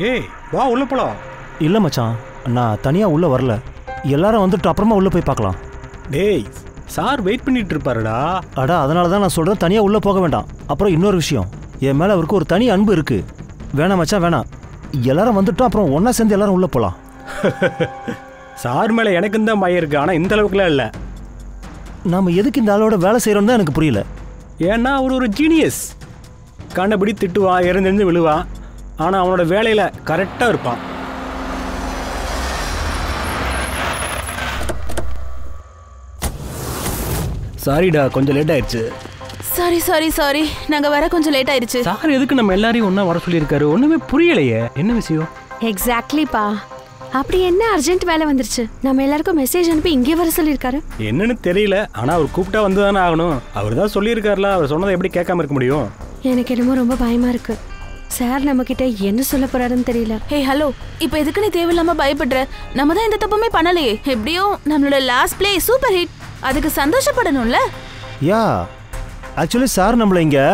ஏய் வா உள்ள போலாம். இல்லை மச்சான், நான் தனியாக உள்ளே வரல. எல்லாரும் வந்துட்டு அப்புறமா உள்ளே போய் பார்க்கலாம். டேய் சார் வெயிட் பண்ணிட்டு இருப்பாருடா. அடா அதனால தான் நான் சொல்கிறேன், தனியாக உள்ளே போக வேண்டாம். அப்புறம் இன்னொரு விஷயம், என் மேலே அவருக்கு ஒரு தனி அன்பு இருக்குது. வேணாம் மச்சான் வேணாம், எல்லாரும் வந்துட்டோம் அப்புறம் ஒன்றா சேர்ந்து எல்லாரும் உள்ளே போகலாம். சார் மேலே எனக்கும் தான் பயம் இருக்குது, ஆனால் இந்த அளவுக்குலாம் இல்லை. நாம் எதுக்கு இந்த ஆளோட வேலை செய்கிறோன்னு தான் எனக்கு புரியல. ஏன்னா அவர் ஒரு ஜீனியஸ். கண்டபடி திட்டுவான், இறந்தெறிஞ்சு விழுவான், ஆனால் அவனோட வேலையில் கரெக்டாக இருப்பான். சாரிடா கொஞ்சம் லேட் ஆயிடுச்சு. சாரி நாங்கள் வர கொஞ்சம் லேட் ஆயிடுச்சு. சார் எதுக்கு நம்ம எல்லாரையும் ஒன்றா வர சொல்லியிருக்காரு? ஒன்றுமே புரியலையே, என்ன விஷயம்? எக்ஸாக்ட்லிப்பா, அப்படி என்ன அர்ஜென்ட் வேலை வந்துருச்சு? நம்ம எல்லாருக்கும் மெசேஜ் அனுப்பி இங்கே வர சொல்லியிருக்காரு. என்னன்னு தெரியல, ஆனால் அவர் கூப்பிட்டா வந்து தானே ஆகணும். அவர் தான் சொல்லியிருக்காருல, அவர் சொன்னதை எப்படி கேட்காம இருக்க முடியும்? எனக்கு என்னமோ ரொம்ப பயமா இருக்கு. சார் நம்ம கிட்ட என்ன சொல்ல போறாருன்னு தெரியல. ஹே ஹலோ, இப்போ எதுக்கு நீ தேவையில்லாம பயப்படுற? நம்ம தான் எந்த தப்புமே பண்ணலையே. எப்படியும் நம்மளோட லாஸ்ட் பிளே சூப்பர் ஹிட், அதுக்கு சந்தோஷப்படணும்ல. யா ஆக்சுவலி சார் நம்மளை இங்கே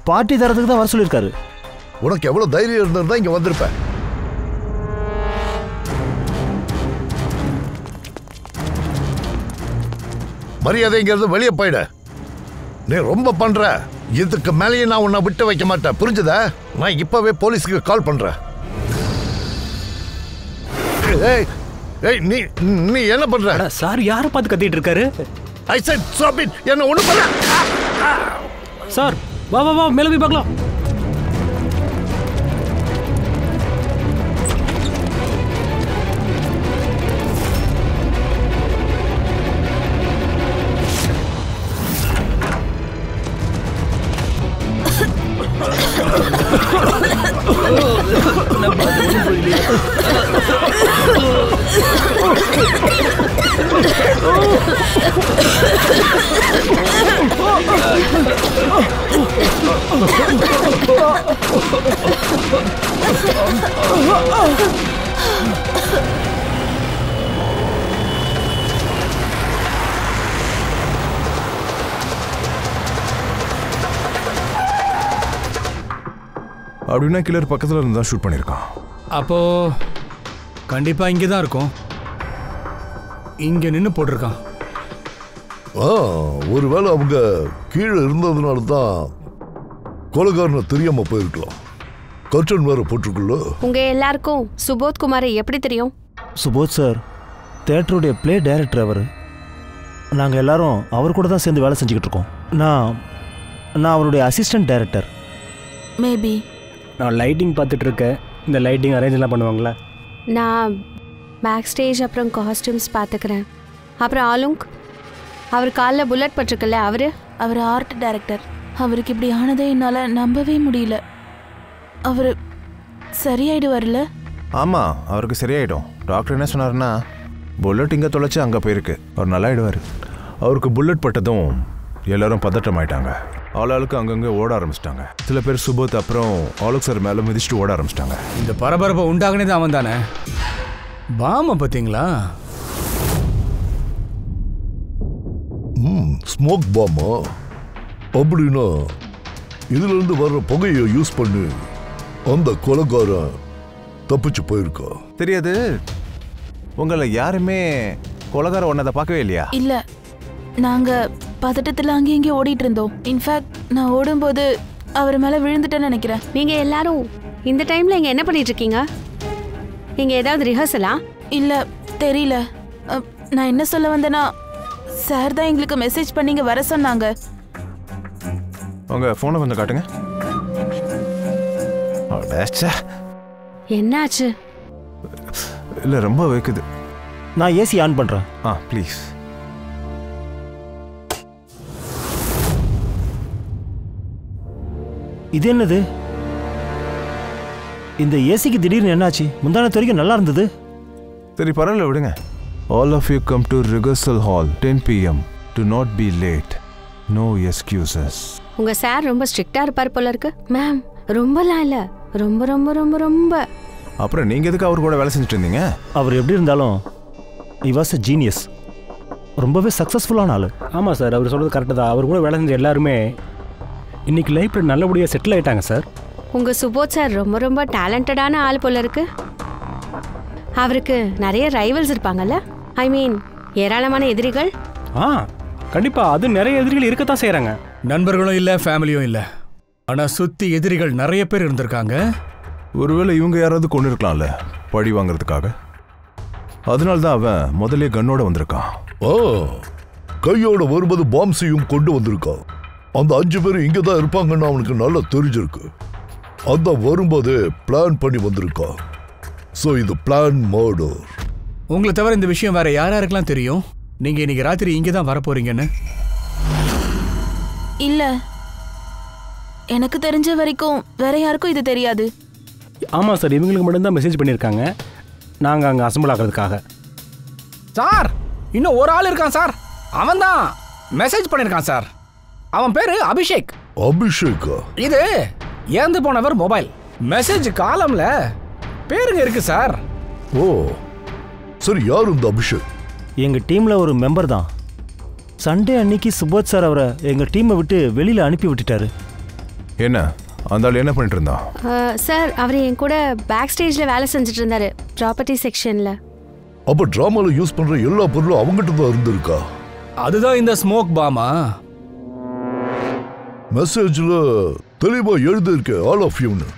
பார்ட்டி தரதுக்கு தான் வர சொல்லியிருக்காரு. உனக்கு எவ்வளவு தைரியம் இருந்திருந்தா இங்க வந்திருப்பேன். மரியாதைங்கிறது வெளியே போயிட. நீ ரொம்ப பண்ற. இதுக்கு மேலேயே நான் உன்னை விட்டு வைக்க மாட்டேன், புரிஞ்சுதா? நான் இப்பவே போலீஸுக்கு கால் பண்றேன். ஏய் ஏய், நீ நீ என்ன பண்ற? சார் யாரை பார்த்து கத்திட்டு இருக்காரு? ஐ செட் ஸ்டாப் இட். என்ன ஒண்ணு பண்ண. சார் வா வா வா, மேலே போய் பார்க்கலாம். அப்படின்னா கில்லர் பக்கத்தில் இருந்தால் ஷூட் பண்ணியிருக்கான். அப்போ கண்டிப்பா இங்கே தான் இருக்கும். இங்கே நின்று போட்டிருக்கான். ஒருவேளை அவங்க கீழே இருந்ததுனால தான் கொலைகாரனை தெரியாம போயிருக்கலாம். கர்டன் வேற போட்டிருக்குல்ல. உங்க எல்லாருக்கும் சுபோத் குமாரை எப்படி தெரியும்? சுபோத் சார் தேட்டருடைய பிளே டைரக்டர். அவர் நாங்கள் எல்லாரும் அவர் கூட தான் சேர்ந்து வேலை செஞ்சுக்கிட்டு இருக்கோம். நான் அவருடைய அசிஸ்டன்ட் டைரக்டர். மேபி. நான் லைட்டிங் பார்த்துட்டு இருக்கேன். இந்த லைட்டிங் அரேஞ்ச் எல்லாம் பண்ணுவாங்களா? நான் பேக் ஸ்டேஜ் அப்புறம் காஸ்டியூம்ஸ் பார்த்துக்கிறேன். அப்புறம் ஆலுங்க், அவர் காலில் புல்லட் பட்டிருக்குல்ல, அவர் ஆர்ட் டைரக்டர். அவருக்கு இப்படி ஆனதே என்னால் நம்பவே முடியல. அவர் சரியாயிடுவார்ல? ஆமாம், அவருக்கு சரியாயிடும். டாக்டர் என்ன சொன்னார்னா, புல்லட் இங்கே தொலைச்சி அங்கே போயிருக்கு, அவர் நல்லாயிடுவார். அவருக்கு புல்லட் பட்டதும் எல்லாரும் பதட்டம் ஆயிட்டாங்க. ஆளுக்கு அங்கங்கே ஓட ஆரம்பிச்சிட்டாங்க. சில பேர் சுபோத் அப்புறம் ஆலுக் சார் மேலே மிதிச்சுட்டு ஓட ஆரம்பிச்சிட்டாங்க. இந்த பரபரப்பை உண்டாகனே அவன் தானே. பாம பார்த்தீங்களா? ஸ்மோக் பாமா? அப்படின்னா இதுல இருந்து வர்ற புகையை யூஸ் பண்ணி அந்த கொலைகாரன் தப்பிச்சு போயிருக்கா? தெரியாது. உங்களை யாருமே கொலைகார ஒன்னதை பார்க்கவே இல்லையா? இல்ல, நாங்க பதட்டத்தில் அங்கேயும் இங்கே ஓடிட்டு இருந்தோம். இன்ஃபேக்ட் நான் ஓடும்போது அவர் மேலே விழுந்துட்டேன்னு நினைக்கிறேன். நீங்க எல்லாரும் இந்த டைம்ல இங்க என்ன பண்ணிட்டு இருக்கீங்க? இங்க ஏதாவது ரிஹர்சலா? இல்ல, தெரியல. நான் என்ன சொல்ல வந்தேன்னா, சார் தான் எங்களுக்கு மெசேஜ் பண்ணிங்க வர சொன்னாங்க. உங்க போனை கொஞ்சம் காட்டுங்க. என்னாச்சு? இல்லை, ரொம்ப வைக்குது. நான் ஏசி ஆன் பண்ணுறேன். ப்ளீஸ். இது என்னது? இந்த ஏசிக்கு திடீர்னு என்னாச்சு? முந்தானத்து வரைக்கும் நல்லா இருந்தது. சரி பரவாயில்ல விடுங்க. All of you come to rehearsal hall 10 PM. Do not be late. No excuses. உங்க சார் ரொம்ப ஸ்ட்ரிக்ட்டா இருப்பார் போல இருக்கு. மேம், ரொம்பலாம் இல்ல, ரொம்ப ரொம்ப ரொம்ப ரொம்ப. அப்புறம் நீங்க எதுக்கு அவர் கூட வேலை செஞ்சுட்டு இருந்தீங்க? அவர் எப்படி இருந்தாலும் he was a genius. ரொம்பவே சக்ஸஸ்ஃபுல்லான ஆள். ஆமாம் சார், அவர் சொல்கிறது கரெக்டு தான். அவர் கூட வேலை செஞ்ச எல்லாருமே இன்னைக்கு லைஃப்பில் நல்லபடியாக செட்டில் ஆகிட்டாங்க சார். உங்கள் சுபோத் சார் ரொம்ப ரொம்ப டேலண்டடான ஆள் போல இருக்கு. அவருக்கு நிறைய ரைவல்ஸ் இருப்பாங்கல்ல, ஐ மீன் ஏராளமான எதிரிகள். கண்டிப்பாக அது நிறைய எதிரிகள் இருக்கத்தான் செய்கிறாங்க. நண்பர்களும் இல்லை, ஃபேமிலியும் இல்லை, ஆனால் சுற்றி எதிரிகள் நிறைய பேர் இருந்திருக்காங்க. ஒருவேளை இவங்க யாராவது கொண்டு இருக்கலாம்ல பழி வாங்குறதுக்காக. அதனால தான் அவன் முதலே கன்னோட வந்திருக்கான். கையோட வரும்போது பாம்ஸையும் கொண்டு வந்திருக்கான். அந்த 5 பேரும் இங்கே தான் இருப்பாங்கன்னு அவனுக்கு நல்லா தெரிஞ்சிருக்கு. அதான் வரும்போது பிளான் பண்ணி வந்திருக்கான். ஸோ இது பிளான் மர்டர். உங்களை தவிர இந்த விஷயம் வேற யாருக்கெல்லாம் தெரியும்? நீங்க இன்னைக்கு ராத்திரி இங்கே தான் வரப்போறீங்கன்னு? இல்ல, எனக்கு தெரிஞ்ச வரைக்கும் வேற யாருக்கும் இது தெரியாது. ஆமாம் சார், இவங்களுக்கு மட்டும்தான் மெசேஜ் பண்ணியிருக்காங்க நாங்கள் அங்கே அசம்பிள் ஆகிறதுக்காக. சார், இன்னும் ஒரு ஆள் இருக்கான் சார். அவன் தான் மெசேஜ் பண்ணியிருக்கான் சார். அவன் பேரு அபிஷேக். அபிஷேக்கா? இது ஏந்து போனவர் மொபைல் மெசேஜ் காலம்ல பேருங்க இருக்கு சார். ஓ சரி, யார் இந்த அபிஷேக்? எங்கள் டீமில் ஒரு மெம்பர் தான். சண்டே அன்னைக்கு சுபோத் சார் அவரை எங்கள் டீமை விட்டு வெளியில் அனுப்பி விட்டுட்டாரு. என்ன அந்த ஆள் என்ன பண்ணிட்டு இருந்தான்? சார், அவர் என் கூட பேக் ஸ்டேஜில் வேலை செஞ்சுட்டு இருந்தாரு, ப்ராப்பர்ட்டி செக்ஷனில். அப்போ ட்ராமாவில் யூஸ் பண்ணுற எல்லா பொருளும் அவங்ககிட்ட தான் இருந்திருக்கா? அதுதான் இந்த ஸ்மோக் பாமா. மெசேஜில் தெளிவா எழுதியிருக்க ஆல் ஆஃப் யூன்னு.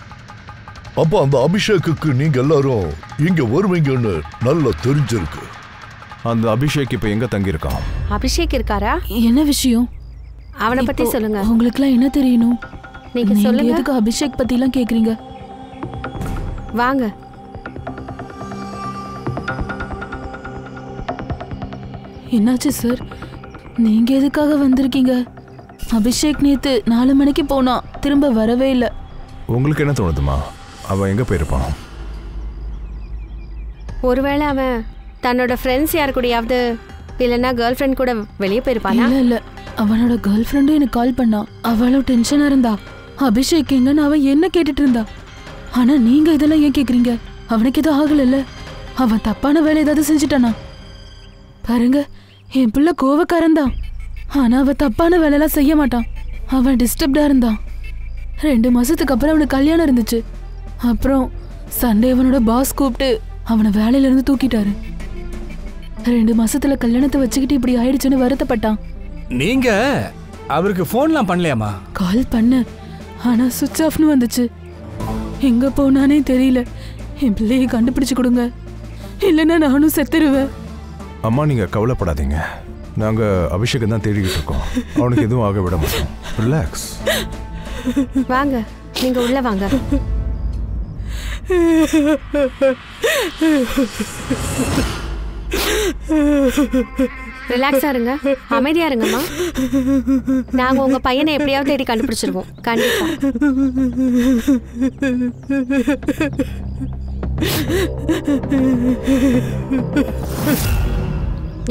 அப்போ அந்த அபிஷேக்குக்கு நீங்க எல்லாரும் இங்க வருவீங்கன்னு நல்லா தெரிஞ்சிருக்கு. அந்த அபிஷேக் இப்போ எங்க தங்கி இருக்கான்? அபிஷேக் இருக்காரா? என்ன விஷயம்? அவனை பத்தி சொல்லுங்க. உங்களுக்குலாம் என்ன தெரியணும்? நீங்க சொல்லுங்க. எதுக்கு அபிஷேக் பத்திலாம் கேக்குறீங்க? வாங்க. என்னாச்சு சார்? நீங்க எதுக்காக வந்திருக்கீங்க? அபிஷேக் நேத்து 4 மணிக்கு போனா திரும்ப வரவே இல்லை. உங்களுக்கு என்ன தோணுதுமா? அவன் எங்க போயிருப்பான்? ஒருவேளை அவன் தன்னோட ஃப்ரெண்ட்ஸ் யாரு கூடயாவது இல்லைன்னா கேர்ள் ஃப்ரெண்ட் கூட வெளியே போயிருப்பானா? இல்ல, அவனோட கேர்ள் ஃப்ரெண்டும் எனக்கு கால் பண்ணா. அவளும் டென்ஷனா இருந்தா. அபிஷேக் எங்கன்னு அவன் என்ன கேட்டுட்டு இருந்தா. ஆனா நீங்க இதெல்லாம் ஏன் கேக்குறீங்க? அவனுக்கு எதுவும் ஆகல. அவன் தப்பான வேலை ஏதாவது செஞ்சுட்டானா? பாருங்க, என் பிள்ளை கோவக்காரன் தான். ஆனா அவன் தப்பான வேலையெல்லாம் செய்ய மாட்டான். அவன் டிஸ்டர்ப்டா இருந்தான். 2 மாசத்துக்கு அப்புறம் அவனுக்கு கல்யாணம் இருந்துச்சு. அப்புறம் சண்டே அவனோட பாஸ் கூப்பிட்டு அவனை வேலையில இருந்து தூக்கிட்டாரு. 2 மாசத்துல கல்யாணத்தை வச்சுக்கிட்டு இப்படி ஆயிடுச்சுன்னு வருத்தப்பட்டான். நீங்க அவருக்கு போன்லாம் பண்ணலையாமா? கால் பண்ண, ஆனா சுவிட்ச் ஆஃப்னு வந்துச்சு. எங்க போனானே தெரியல. என் பிள்ளையை கண்டுபிடிச்சு கொடுங்க, இல்லைன்னா நானும் செத்துருவேன். அம்மா நீங்க கவலைப்படாதீங்க, நாங்க அபிஷேக் தான் தேடிக்கிட்டு இருக்கோம். அவனுக்கு எதுவும் ஆக விட மாட்டோம். ரிலாக்ஸ். வாங்க, நீங்க உள்ள வாங்க. ரிலாக்ஸா இருங்க, அமைதியா இருங்கம்மா. நாங்க உங்க பையனை எப்படியாவது தேடி கண்டுபிடிச்சிருவோம், கண்டிப்பா.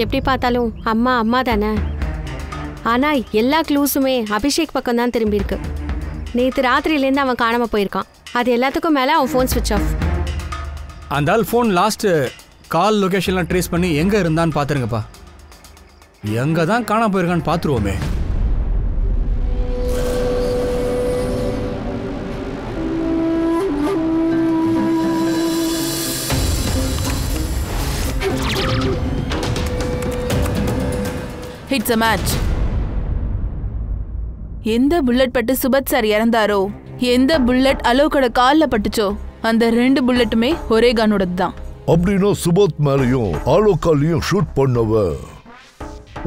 எப்படி பார்த்தாலும் அம்மா அம்மா தானே. ஆனா எல்லா க்ளூஸுமே அபிஷேக் பக்கம் தான் திரும்பி இருக்கு. நேற்று ராத்திரியிலேருந்து அவன் காணாம போயிருக்கான். அது எல்லாத்துக்கும் மேல அவன் ஃபோன் ஸ்விட்ச் ஆஃப். அந்த ஆள் ஃபோன் லாஸ்ட் கால் லொகேஷன்லாம் ட்ரேஸ் பண்ணி எங்க இருந்தான்னு பாத்துருங்கப்பா. எங்க தான் காணாம போயிருக்கான்னு பாத்துருவோமே. It's a match. எந்த புல்லட் பட்டு சுபத் சார் இறந்தாரோ, எந்த புல்லட் அலோக்கோட கால்ல பட்டுச்சோ, அந்த 2 புல்லட்டுமே ஒரே கன்னோடது தான். அப்படின்னா சுபோத் மேலையும் ஆலோக்காலையும் ஷூட் பண்ணவ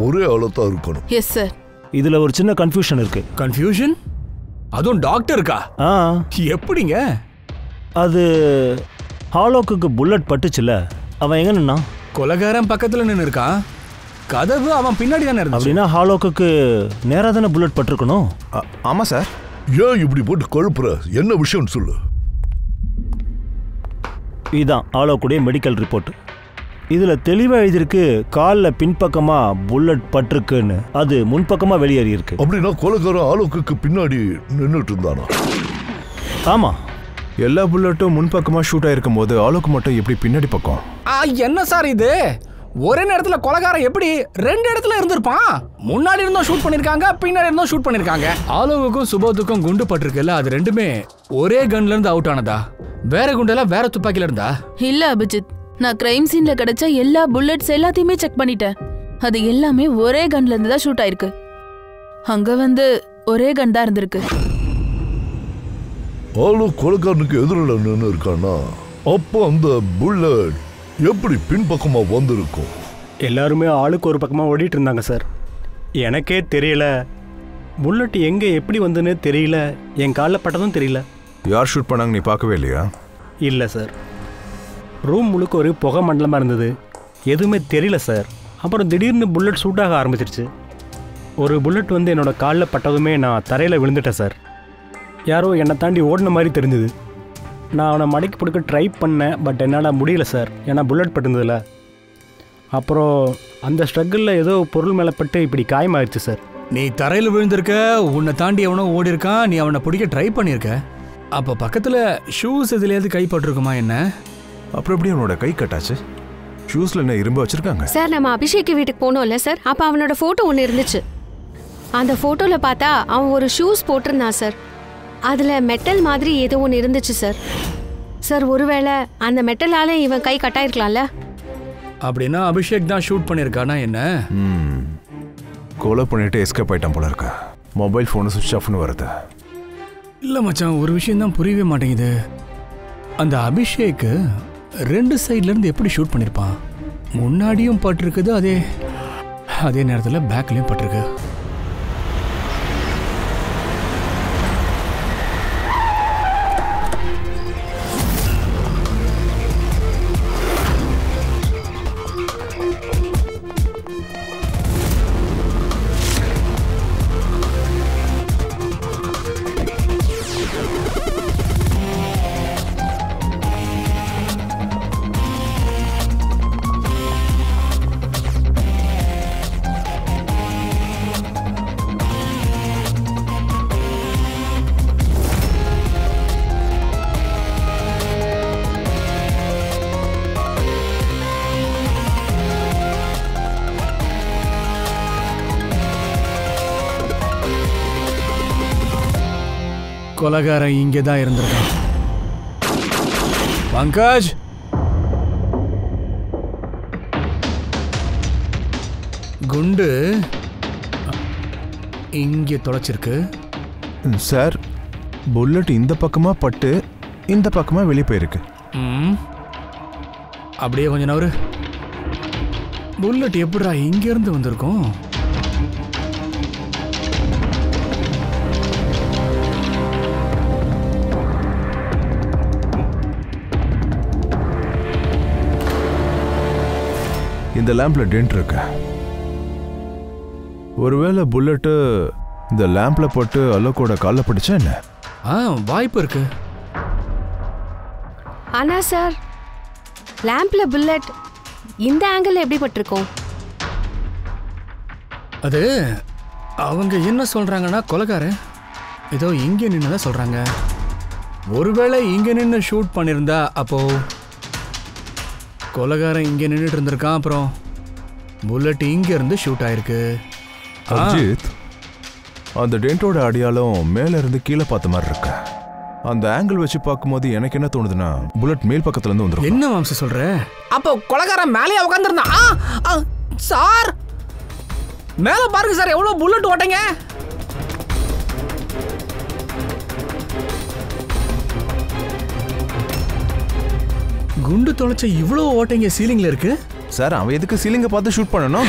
ஒரே ஆளத்தான் இருக்கணும். Yes sir. இதுல ஒரு சின்ன கன்ஃபியூஷன் இருக்கு. கன்ஃபியூஷன்? அதுவும் டாக்டருக்கா? எப்படிங்க? அது ஹாலோக்கு புல்லட் பட்டுச்சுல, அவன் எங்க நின்னா? கொலகாரன் பக்கத்துல நின்று இருக்கான். கதவு அவன் பின்னாடி தானே இருந்துச்சு. அப்படின்னா ஹாலோக்கு நேரா தானே புல்லட் பட்டிருக்கணும். ஆமா சார். ஏன் இப்படி போட்டு குழப்புற? என்ன விஷயம் சொல்லு. இதுதான் ஹாலோக்குடைய மெடிக்கல் ரிப்போர்ட். இதில் தெளிவாக எழுதியிருக்கு, காலில் பின்பக்கமா புல்லட் பட்டிருக்குன்னு. அது முன்பக்கமா வெளியேறி இருக்கு. அப்படின்னா கொலைகாரன் ஆலோக்கு பின்னாடி நின்றுட்டு இருந்தானா? ஆமா. எல்லா புல்லட்டும் முன்பக்கமா ஷூட் ஆயிருக்கும் போது ஆலோக்கு மட்டும் எப்படி பின்னாடி பக்கம்? என்ன சார் இது? ஒரே நேரத்துல கொலைகாரன் எப்படி 2 இடத்துல இருந்திருப்பான்? முன்னாடி இருந்தும் ஷூட் பண்ணிருக்காங்க, பின்னாடி இருந்தும் ஷூட் பண்ணிருக்காங்க. ஆலோவுக்கும் சுபோத்துக்கும் குண்டு பட்டிருக்குல்ல, அது ரெண்டுமே ஒரே கன்ல இருந்து அவுட் ஆனதா? வேற குண்டெல்லாம் வேற துப்பாக்கில இருந்தா? இல்ல அபிஜித், நான் கிரைம் சீன்ல கிடைச்ச எல்லா புல்லட்ஸ் எல்லாத்தையுமே செக் பண்ணிட்டேன். அது எல்லாமே ஒரே கன்ல இருந்து தான் ஷூட் ஆயிருக்கு. அங்க ஒரே கன் தான் இருந்திருக்கு. ஆளு கொலைக்காரனுக்கு எதிரில் நின்று இருக்கானா, அப்போ அந்த புல்லட் எப்படி பின்பக்கமா வந்திருக்கும்? எல்லாருமே ஆளுக்கு ஒரு பக்கமாக ஓடிட்டு இருந்தாங்க சார். எனக்கே தெரியல, புல்லட் எங்கே எப்படி வந்துன்னு தெரியல, என் காலில் பட்டதும் தெரியல. யார் ஷூட் பண்ணாங்க நீ பார்க்கவே இல்லையா? இல்லை சார், ரூம் முழுக்க ஒரு புகை மண்டலமாக இருந்தது, எதுவுமே தெரியல சார். அப்புறம் திடீர்னு புல்லட் ஷூட் ஆக ஆரம்பிச்சிருச்சு. ஒரு புல்லட் என்னோடய காலில் பட்டதுமே நான் தரையில் விழுந்துட்டேன் சார். யாரோ என்னை தாண்டி ஓடின மாதிரி தெரிஞ்சுது. நான் அவனை மடக்கி பிடிக்க ட்ரை பண்ணேன், பட் என்னால் முடியல சார், ஏன்னா புல்லட் பட்டுருந்ததில்ல. அப்புறம் அந்த ஸ்ட்ரகிளில் ஏதோ பொருள் மேலே பட்டு இப்படி காயமாயிருச்சு சார். நீ தரையில் விழுந்திருக்க, உன்னை தாண்டி அவனோ ஓடி இருக்கான், நீ அவனை பிடிக்க ட்ரை பண்ணியிருக்க. அப்போ பக்கத்தில் ஷூஸ் எதுலையாவது கை பட்டிருக்குமா என்ன? அப்புறம் எப்படி அவனோட கை கட்டாச்சு? ஷூஸில் என்ன இரும்பு வச்சிருக்காங்க? சார், நம்ம அபிஷேக் வீட்டுக்கு போனோம்ல சார், அப்போ அவனோட ஃபோட்டோ ஒன்று இருந்துச்சு. அந்த ஃபோட்டோவில் பார்த்தா அவன் ஒரு ஷூஸ் போட்டிருந்தான் சார். அதில் மெட்டல் மாதிரி ஏதோ ஒன்று இருந்துச்சு சார். சார், ஒருவேளை அந்த மெட்டலால் இவன் கை கட்டாயிருக்கலாம்ல? அப்படின்னா அபிஷேக் தான் ஷூட் பண்ணியிருக்கானா என்ன? கொலை பண்ணிட்டு எஸ்கேப் ஆயிட்டான் போல இருக்கா. மொபைல் ஃபோனு சுவிட்ச் ஆஃப்னு வருது. இல்லை மச்சான், ஒரு விஷயம் தான் புரியவே மாட்டேங்குது. அந்த அபிஷேக் 2 சைட்லேருந்து எப்படி ஷூட் பண்ணியிருப்பான்? முன்னாடியும் பட்டிருக்குது, அதே நேரத்தில் பேக்லேயும் பட்டிருக்கு. கொலைகாரன் இங்கே தான் இருந்திருக்கான். பங்கஜ், குண்டு இங்கே தொலைச்சிருக்கு. சார், புல்லட் இந்த பக்கமாக பட்டு இந்த பக்கமாக வெளியே போயிருக்கு. அப்படியே கொஞ்ச நேரம். புல்லட் எப்படா இங்கேருந்து வந்திருக்கும்? இந்த லேம்பில் டென்ட் இருக்கு. ஒருவேளை புல்லட்டு இந்த லேம்பில் போட்டு அலோக்கோட காலில் பிடிச்சா என்ன? வாய்ப்பு இருக்கு. ஆனா சார், லேம்ப்ல புல்லட் இந்த ஆங்கிள் எப்படி பட்டிருக்கும்? அது அவங்க என்ன சொல்றாங்கன்னா, கொலைகாரன் ஏதோ இங்கே நின்று தான் சொல்றாங்க. ஒருவேளை இங்கே நின்று ஷூட் பண்ணியிருந்தா அப்போ கொலைகாரன் இங்கே நின்றுட்டு இருந்திருக்கான், அப்புறம் புல்லட் இங்கே இருந்து ஷூட் ஆயிருக்கு. அஜித், அந்த டென்ட்டோட அடியாலும் மேலே இருந்து கீழே பார்த்த மாதிரி இருக்கு. அந்த ஆங்கிள் வச்சு பார்க்கும்போது எனக்கு என்ன தோணுதுன்னா, புல்லட் மேல் பக்கத்துல இருந்து வந்துரும். என்ன வம்சம் சொல்ற? அப்போ கொலைகாரன் மேலே உட்காந்துருந்தான். சார், மேல பாருங்க சார், எவ்வளவு புல்லட் ஓட்டங்க. குண்டு தொலைச்ச இவ்வளவு ஓட்டைங்க சீலிங்ல இருக்கு. சார், அவன் எதுக்கு சீலிங்கை பார்த்து ஷூட் பண்ணணும்?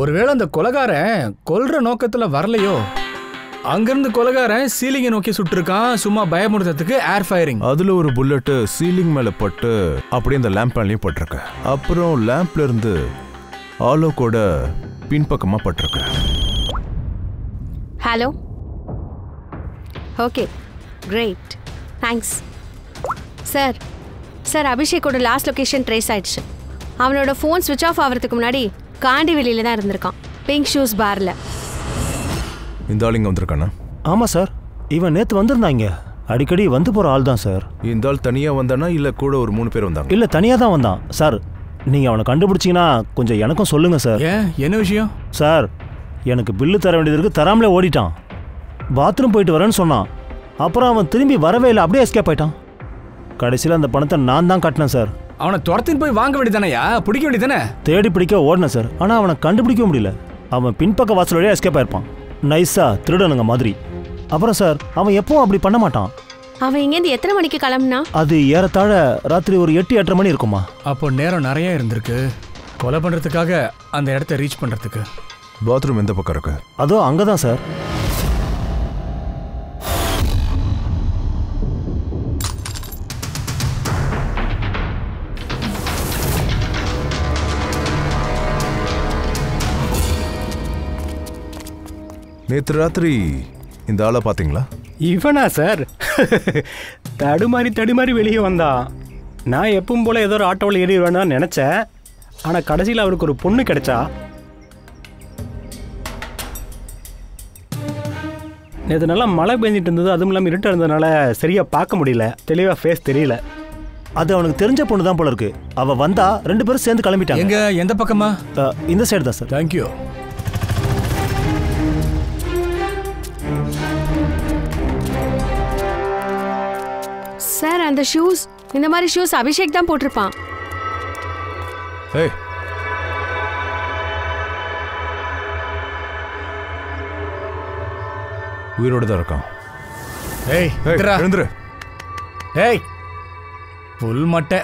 ஒருவேளை அந்த கொலைகாரன் கொல்ற நோக்கத்துல வரலையோ? அங்கிருந்து கொலைகாரன் சீலிங்கை நோக்கி சுட்டிருக்கான், சும்மா பயமுறுத்ததுக்கு ஏர் ஃபயரிங். அதுல ஒரு புல்லட் சீலிங் மேல பட்டு அப்படியே அந்த லேம்ப் மேலேயும் பட்டிருக்கு. அப்புறம் லேம்ப்ல இருந்து ஆலோக்கோட பின்பக்கமா பட்டிருக்கு. Hello, okay, great, thanks sir. Sir, அபிஷேக்கோட லாஸ்ட் லொக்கேஷன் ட்ரேஸ் ஆயிடுச்சு. அவனோட ஃபோன் ஸ்விட்ச் ஆஃப் ஆகிறதுக்கு முன்னாடி காண்டி வெளியில தான் இருந்திருக்கான், பிங்க் ஷூஸ் பார்ல. இந்த ஆள் இங்கே வந்திருக்கானா? ஆமாம் சார், இவன் நேற்று வந்திருந்தாங்க. அடிக்கடி வந்து போகிற ஆள் தான் சார். இந்த ஆள் தனியாக வந்தானா இல்லை கூட ஒரு 3 பேர் வந்தாங்க? இல்லை, தனியாக தான் வந்தான் சார். நீங்கள் அவனை கண்டுபிடிச்சிங்கன்னா கொஞ்சம் எனக்கும் சொல்லுங்கள் சார். ஏன், என்ன விஷயம்? சார், எனக்கு பில்லு தர வேண்டியது இருக்கு, தராமலே ஓடிட்டான். பாத்ரூம் போயிட்டு வரேன்னு சொன்னான். அப்புறம் அவன் திரும்பி வரவே இல்லை, அப்படியே எஸ்கேப் ஆயிட்டான். கடைசியில் அந்த பணத்தை நான் தான் கட்டினேன் சார். அவனை துரத்தின்னு போய் வாங்க வேண்டியதானயா, பிடிக்க வேண்டியதானே? தேடி பிடிக்க ஓடினேன் சார், ஆனால் அவனை கண்டுபிடிக்க முடியல. அவன் பின்பக்க வாசல் வழியாக எஸ்கேப் ஆயிருப்பான், நைஸா திருடனுங்க மாதிரி. அப்புறம் சார், அவன் எப்பவும் அப்படி பண்ண மாட்டான். அவன் இங்கேருந்து எத்தனை மணிக்கு கிளம்புனா? அது ஏறத்தாழ ராத்திரி ஒரு 8-8:30 மணி இருக்குமா. அப்போ நேரம் நிறைய இருந்திருக்கு கொலை பண்ணுறதுக்காக அந்த இடத்த ரீச் பண்ணுறதுக்கு. பாத்ரூம் எந்த பக்கம் இருக்கு? அதோ அங்கே தான் சார். நேற்று ராத்திரி இந்த ஆளை பார்த்தீங்களா? இவனா சார்? தடுமாறி வெளியே வந்தான். நான் எப்பவும் போல ஏதோ ஒரு ஆட்டோவில் ஏறிடுவேன்னு நினச்சேன். ஆனால் கடைசியில் அவருக்கு ஒரு பொண்ணு கிடைச்சா. நேற்று நல்லா மழை பெஞ்சிட்டு இருந்தது, அதுவும் இல்லாமல் இருட்டாக இருந்ததுனால சரியாக பார்க்க முடியல, தெளிவாக ஃபேஸ் தெரியல. அது அவனுக்கு தெரிஞ்ச பொண்ணு தான் போல இருக்கு. அவள் வந்தா 2 பேரும் சேர்ந்து கிளம்பிட்டாங்க. எங்க, எந்த பக்கமா? இந்த சைடு தான் சார். தேங்க்யூ. சார், அந்த ஷூஸ், இந்த மாதிரி ஷூஸ் அபிஷேக் தான் போட்டிருப்பான். ஏய், உயிரோட தான் இருக்கான். ஏய், எழுந்துரு. ஏய், புல் மட்டை.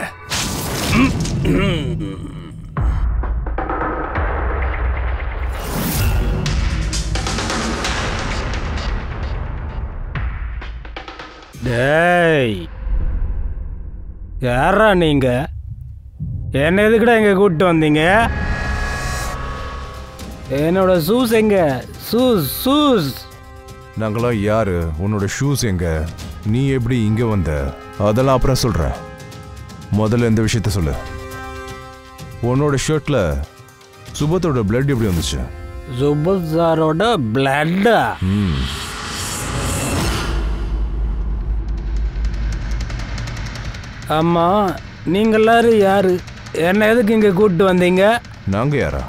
டேய், யாரா நீங்க? என்ன எதுக்குடா இங்க கூப்பிட்டு வந்தீங்க? என்னோட ஷூஸ் எங்க? ஷூஸ் நாங்களாம் யாரு? உன்னோட ஷூஸ் எங்க? நீ எப்படி இங்க வந்த? அதெல்லாம் அப்புறம் சொல்றேன். முதல்ல இந்த விஷயத்த சொல்லு. உன்னோட ஷர்ட்ல சுபத்தோட பிளட் எப்படி வந்துச்சு? சுபத் சாரோட பிளட்டா? ஆமா, நீங்க எல்லாரும் யாரு? என்ன எதுக்கு இங்க கூப்பிட்டு வந்தீங்க? நாங்க யாரா?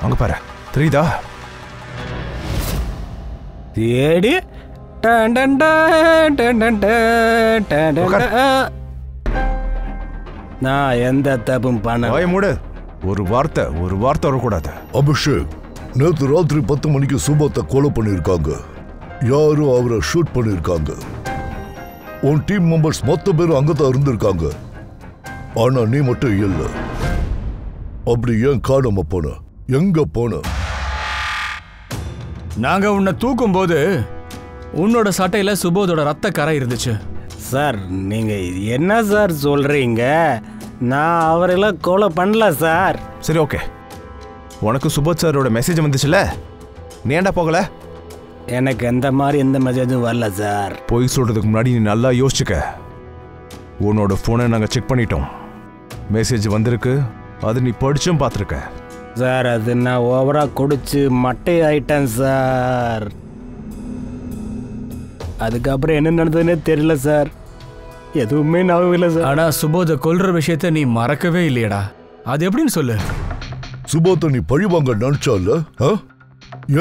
அங்க பாரு, தெரியுதா? தேடி நான் எந்த தப்பும் பண்ண. வாய மூடு. ஒரு வார்த்தை வரக்கூடாது. அபிஷேக், நேற்று ராத்திரி 10 மணிக்கு சுபத்தை கொலை பண்ணியிருக்காங்க. யாரும் அவரை ஷூட் பண்ணியிருக்காங்க. உன் டீம் மெம்பர்ஸ் மொத்த பேரும் அங்கதான் இருந்திருக்காங்க. ஆனா நீ மட்டும் இல்ல. அப்படி ஏன் காணாம போன? எங்க போன? நாங்க உன்னை தூக்கும் போது உன்னோட சட்டையில சுபோதோட ரத்த கரை இருந்துச்சு. சார், நீங்க என்ன சார் சொல்றீங்க? நான் அவரெல்லாம் கொலை பண்ணல சார். சரி, ஓகே. உனக்கு சுபோத் சாரோட மெசேஜ் வந்துச்சுல, நீ ஏன்டா போகல? எனக்கு எந்த மெசேஜும் வரல சார். போய் சொல்றதுக்கு முன்னாடி நீ நல்லா யோசிச்சுக்க. உன்னோட போனை நாங்கள் செக் பண்ணிட்டோம். மெசேஜ் வந்திருக்கு, அது நீ படிச்சும் பார்த்துருக்க. சார், அது நான் ஓவரா குடிச்சு மட்டை ஆயிட்டேன் சார். அதுக்கப்புறம் என்ன நடந்ததுன்னே தெரியல சார். எதுவுமே ஞாபகம் இல்லை சார். ஆனா சுபோத கொல்ற விஷயத்த நீ மறக்கவே இல்லையடா. அது எப்படின்னு சொல்லு. சுபோத்தை நீ பழிவாங்க நினைச்சால?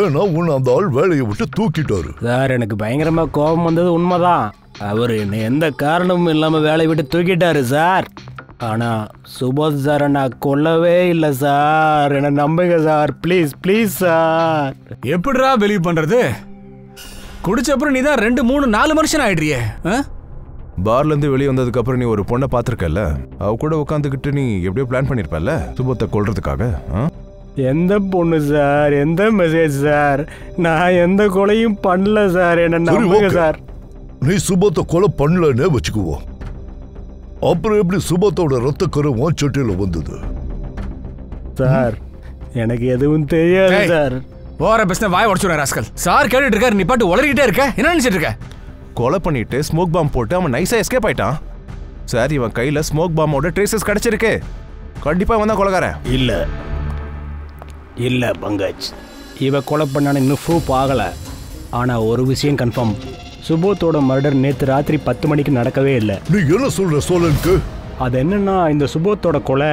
ஏன்னா உன்னை அந்த ஆள் வேலையை விட்டு தூக்கிட்டாரு. சார், எனக்கு பயங்கரமா கோபம் வந்தது உண்மைதான். அவர் என்னை எந்த காரணமும் இல்லாம வேலையை விட்டு தூக்கிட்டாரு சார். ஆனா சுபோத் சாரை நான் கொல்லவே இல்லை சார். என்ன நம்புங்க சார், ப்ளீஸ் ப்ளீஸ் சார். எப்படிடா பிலீவ் பண்றது? குடிச்ச அப்புறம் நீ தான் 2, 3, 4 மனுஷன் ஆயிடுறியே. பார்ல இருந்து வெளியே வந்ததுக்கு அப்புறம் நீ ஒரு பொண்ணை பார்த்துருக்கல, அவ கூட உட்காந்துக்கிட்டு நீ எப்படியோ பிளான் பண்ணிருப்பல சுபத்தை கொல்றதுக்காக. எந்த பொண்ணு சார்? எந்த மெசேஜ் சார்? நான் எந்த கொலையும் பண்ணல சார். என்ன நம்புங்க சார். நீ சுபத்தை கொலை பண்ணலன்னே வச்சுக்குவோம். அப்புறம் எப்படி சுபத்தோட ரத்த கரை சட்டையில வந்தது? சார், எனக்கு எதுவும் தெரியாது சார். ஓர பேசின வாய் உடச்சுடுறேன் ராஸ்கல். சார் கேட்டுட்டு இருக்காரு, நீ பாட்டு உளறிக்கிட்டே இருக்க. என்ன நினைச்சிட்டு இருக்க? கொலை பண்ணிட்டு ஸ்மோக் பாம் போட்டு அவன் நைஸா எஸ்கேப் ஆயிட்டான். சார், இவன் கையில ஸ்மோக் பாமோட ட்ரேசஸ் கிடைச்சிருக்கு. கண்டிப்பா இவன் தான் கொலைகாரன். இல்ல பங்கஜ், இவ கொலை பண்ணான இன்னும் ப்ரூஃப் ஆகல. ஆனா ஒரு விஷயம் கன்ஃபார்ம், சுபோத்தோட மர்டர் நேற்று ராத்திரி 10 மணிக்கு நடக்கவே இல்லை. நீ என்ன சொல்ற சோழனுக்கு? அது என்னன்னா, இந்த சுபோத்தோட கொலை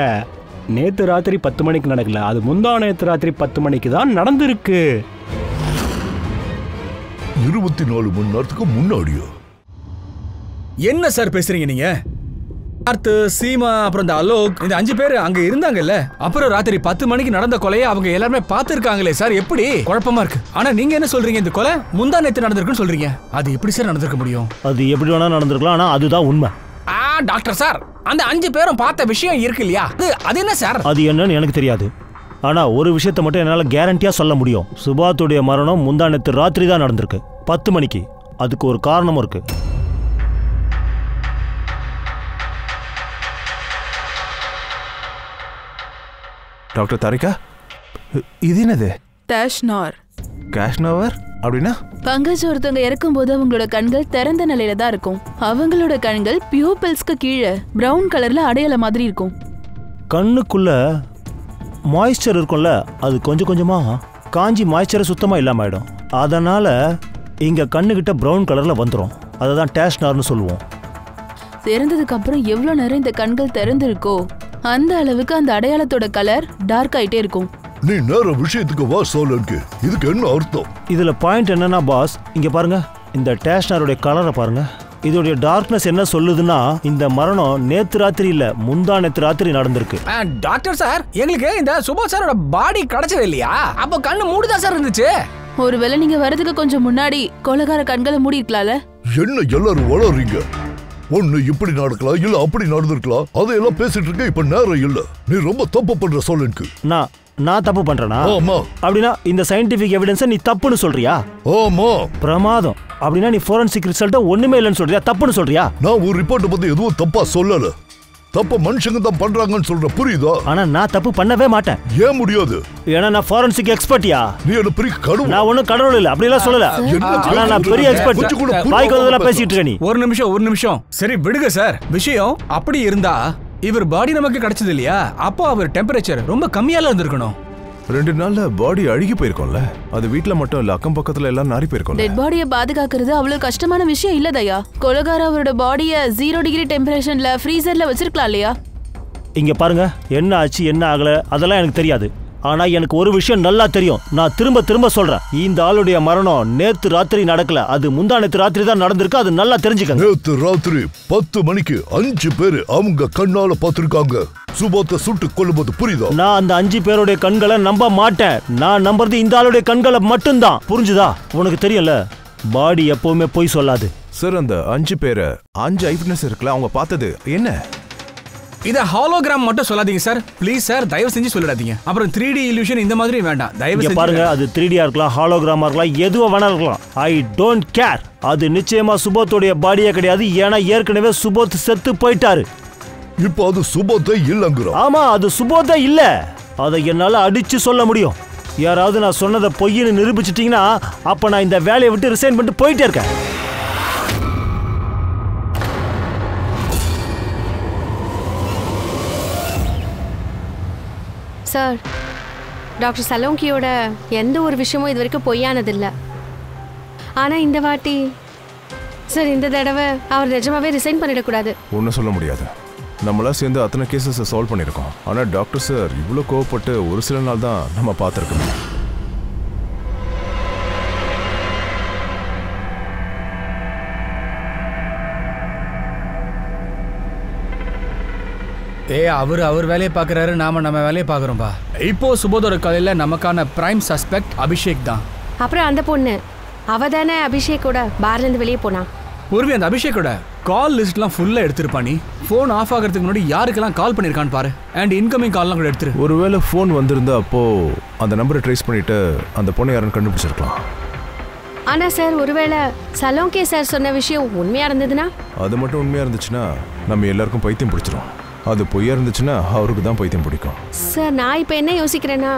நேற்று ராத்திரி 10 மணிக்கு நடக்கல, அது முந்தா நேற்று ராத்திரி 10 மணிக்கு தான் நடந்திருக்கு. 24 மணி நேரத்துக்கு முன்னாடியா? என்ன சார் பேசுறீங்க நீங்க? பார்த்து, சீமா, அப்புறம் இந்த அலோக், இந்த 5 பேர் அங்க இருந்தாங்கல்ல. அப்புறம் ராத்திரி 10 மணிக்கு நடந்த கொலையை அவங்க எல்லாருமே பார்த்திருக்காங்களே சார். எப்படி குழப்பமா இருக்கு. ஆனா நீங்க என்ன சொல்றீங்க, இந்த கொலை முந்தா நேத்து நடந்திருக்குன்னு சொல்றீங்க. அது எப்படி சார் நடந்திருக்க முடியும்? அது எப்படி வேணா நடந்திருக்கலாம், ஆனா அதுதான் உண்மை. டாக்டர் சார், அந்த 5 பேரும் பார்த்த விஷயம் இருக்கு இல்லையா, அது என்ன சார்? அது என்னன்னு எனக்கு தெரியாது. ஆனா ஒரு விஷயத்தை மட்டும் என்னால கேரண்டியா சொல்ல முடியும். சுபாத்துடைய மரணம் முந்தா நேத்து ராத்திரி தான் நடந்திருக்கு, 10 மணிக்கு. அதுக்கு ஒரு காரணமும் இருக்கு. டாக்டர் தாரிகா, இது என்னது? டேஷ்னார். கேஷ்னவர் அப்படின்னா? பங்கஜ் ஒருத்தவங்க இறக்கும்போது அவங்களோட கண்கள் திறந்த நிலையில தான் இருக்கும். அவங்களோட கண்கள் பியூபிள்ஸ்க்கு கீழே பிரவுன் கலர்ல அடையாள மாதிரி இருக்கும். கண்ணுக்குள்ள மாய்ஸ்சர் இருக்கும்ல, அது கொஞ்சம் கொஞ்சமா காஞ்சி மாய்ஸ்சரை சுத்தமா இல்லாம ஆயிடும். அதனால இங்க கண்ணுகிட்ட பிரவுன் கலர்ல வந்துடும். அதை தான் டேஷ்னார்னு சொல்லுவோம். திறந்ததுக்கு அப்புறம் எவ்வளவு நேரம் இந்த கண்கள் திறந்திருக்கோ அந்த அளவுக்கு அந்த அடையாளத்தோட கலர் டார்க் ஆயிட்டே இருக்கும். நீ நேர விஷயத்துக்கு வா சோழனுக்கு. இதுக்கு என்ன அர்த்தம்? இதுல பாயிண்ட் என்னன்னா பாஸ், இங்க பாருங்க, இந்த டேஷ்னாருடைய கலரை பாருங்க. இதோடைய டார்க்னஸ் என்ன சொல்லுதுன்னா, இந்த மரணம் நேத்து ராத்திரி இல்ல, முந்தா நேத்து ராத்திரி நடந்திருக்கு. டாக்டர் சார், எங்களுக்கு இந்த சுபாஷ் சாரோட பாடி கிடைச்சது இல்லையா? அப்போ கண்ணு மூடிதான் சார் இருந்துச்சு. ஒருவேளை நீங்க வரதுக்கு கொஞ்சம் முன்னாடி கொலைகார கண்களை மூடி இருக்கலாம்ல. என்ன எல்லாரும் வளர்றீங்க? ஒண்ணு இப்படி நடக்கலாம், இல்ல அப்படி நடந்திருக்கலாம். அதையெல்லாம் பேசிட்டு இருக்க இப்ப நேரம் இல்ல. நீ ரொம்ப தப்பு பண்ற சோழனுக்கு. நான் தப்பு பண்றேனா? ஆமா. அப்படின்னா இந்த சயின்டிபிக் எவிடன்ஸை நீ தப்புன்னு சொல்றியா? ஆமா. பிரமாதம். அப்படின்னா நீ ஃபோரன்சிக் ரிசல்ட் ஒண்ணுமே இல்லைன்னு சொல்றியா, தப்புன்னு சொல்றியா? நான் ஒரு ரிப்போர்ட் பத்தி எதுவும் தப்பா சொல்லல. தப்பு மனுஷங்க தான் பண்றாங்கன்னு சொல்ற, புரியுதா? ஆனா நான் தப்பு பண்ணவே மாட்டேன். ஏன் முடியாது? ஏன்னா நான் ஃபோரன்சிக் எக்ஸ்பர்ட்டியா? நீ என்ன பெரிய கடவுள்? நான் ஒன்னும் கடவுள் இல்ல, அப்படி எல்லாம் சொல்லல. ஆனா நான் பெரிய எக்ஸ்பர்ட். வாய்க்கு வந்ததெல்லாம் பேசிட்டு இருக்க நீ. ஒரு நிமிஷம். சரி விடுங்க சார். விஷயம் அப்படி இருந்தா இவர் பாடி நமக்கு கிடைச்சது இல்லையா? அப்போ அவர் டெம்பரேச்சர் ரொம்ப கம்மியால இருந்திருக்கணும். 2 நாள்ல பாடி அழுகி போயிருக்கோம்ல. அது வீட்ல மட்டும் இல்ல, அக்கம் பக்கத்துல எல்லாம் நாரி போயிருக்கோம். டெட் பாடியை பாதுகாக்கிறது அவ்வளவு கஷ்டமான விஷயம் இல்ல தயா. கொலைகார அவரோட பாடியை 0 டிகிரி டெம்பரேச்சர்ல ஃப்ரீசர்ல வச்சிருக்கலாம் இல்லையா? இங்க பாருங்க, என்ன ஆச்சு என்ன ஆகல அதெல்லாம் எனக்கு தெரியாது. ஆனா எனக்கு ஒரு விஷயம் நல்லா தெரியும். நான் திரும்ப சொல்றேன், இந்த ஆளுடைய மரணம் நேத்து ராத்திரி நடக்கல, அது முந்தா நேத்து ராத்திரி தான் நடந்திருக்கு. அது நல்லா தெரிஞ்சுக்கங்க. நேத்து ராத்திரி 10 மணிக்கு 5 பேரு அவங்க கண்ணால பாத்திருக்காங்க சுபாத்தை சுட்டு கொல்லும்போது, புரியுதா? நான் அந்த 5 பேருடைய கண்களை நம்ப மாட்டேன். நான் நம்புறது இந்த ஆளுடைய கண்களை மட்டும்தான். புரிஞ்சுதா? உனக்கு தெரியல, பாடி எப்பவுமே பொய் சொல்லாது. சார், அந்த 5 பேரை 5 ஐவிட்னஸ் இருக்குல்ல, அவங்க பார்த்தது என்ன? இத ஹாலோகிராம் மட்டும் சொல்லாதீங்க சார், ப்ளீஸ் சார், தயவு செஞ்சு சொல்லிடாதீங்க. அப்புறம் 3D இல்யூஷன் இந்த மாதிரி வேண்டாம், தயவு செஞ்சு. பாருங்க, அது 3Dயா இருக்கலாம், ஹாலோகிராமா இருக்கலாம், எதுவா வேணா இருக்கலாம். I don't care. அது நிச்சயமா சுபோத்துடைய பாடியே கிடையாது. ஏன்னா ஏற்கனவே சுபோத் செத்து போயிட்டாரு. இப்போ அது சுபோத்தே இல்லங்கற. ஆமா, அது சுபோத்தே இல்ல. அதை என்னால அடிச்சு சொல்ல முடியும். யாராவது நான் சொன்னதை பொய்ன்னு நிரூபிச்சிட்டீங்கன்னா அப்ப நான் இந்த வேலையை விட்டு ரிசைன் பண்ணிட்டு போயிட்டே இருக்கேன். சார், டாக்டர் சலோங்கியோட எந்த ஒரு விஷயமும் இது வரைக்கும் பொய்யானதில்லை. ஆனால் இந்த வாட்டி சார், இந்த தடவை அவர் நிஜமாவே ரிசைன் பண்ணிடக்கூடாது. ஒன்றும் சொல்ல முடியாது. நம்மளாம் சேர்ந்து அத்தனை கேசஸை சால்வ் பண்ணியிருக்கோம். ஆனால் டாக்டர் சார் இவ்வளோ கோவப்பட்டு ஒரு சில நாள் தான் நம்ம பார்த்துருக்கோம். அவர் வேலையை பார்க்குறாரு, நாம நம்ம வேலையை பார்க்குறோம்பா. இப்போ சுபோதோட கலையில நமக்கான பிரைம் சஸ்பெக்ட் அபிஷேக் தான். அப்புறம் அந்த பொண்ணு அவ தானே அபிஷேக்கோட பார்லேருந்து வெளியே போனா. பூர்வி, அந்த அபிஷேக்கோட கால் லிஸ்ட்லாம் ஃபுல்லாக எடுத்துருப்பானி. ஃபோன் ஆஃப் ஆகிறதுக்கு முன்னாடி யாருக்கெல்லாம் கால் பண்ணியிருக்கான்னு பாரு. அண்ட் இன்கமிங் கால்லாம் கூட எடுத்துரு. ஒருவேளை ஃபோன் வந்திருந்தா அப்போ அந்த நம்பரை ட்ரேஸ் பண்ணிட்டு அந்த பொண்ணை யாருன்னு கண்டுபிடிச்சிருக்கலாம். ஆனால் சார், ஒருவேளை சலோங்கே சார் சொன்ன விஷயம் உண்மையாக இருந்ததுன்னா? அது மட்டும் உண்மையாக இருந்துச்சுன்னா நம்ம எல்லாருக்கும் பைத்தியம் பிடிச்சிரும். அது பொய்யா இருந்துச்சுன்னா அவருக்கு தான் பைத்தியம் பிடிக்கும். சார், நான் இப்போ என்ன யோசிக்கிறேன்னா,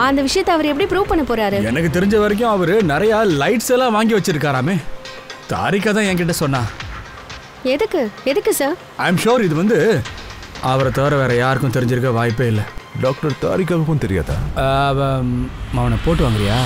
அந்த விஷயத்தை அவர் எப்படி ப்ரூவ் பண்ண போறாரு? எனக்கு தெரிஞ்ச வரைக்கும் அவர் நிறைய லைட்ஸ் எல்லாம் வாங்கி வச்சிருக்காராமே. தாரிகா தான் என்கிட்ட சொன்னா. எதுக்கு சார்? ஐ எம் ஷோர் இது அவரை தவிர வேற யாருக்கும் தெரிஞ்சிருக்க வாய்ப்பே இல்லை. டாக்டர் தாரிகாவுக்கும் தெரியாதா? அவனை போட்டு வாங்குறியா?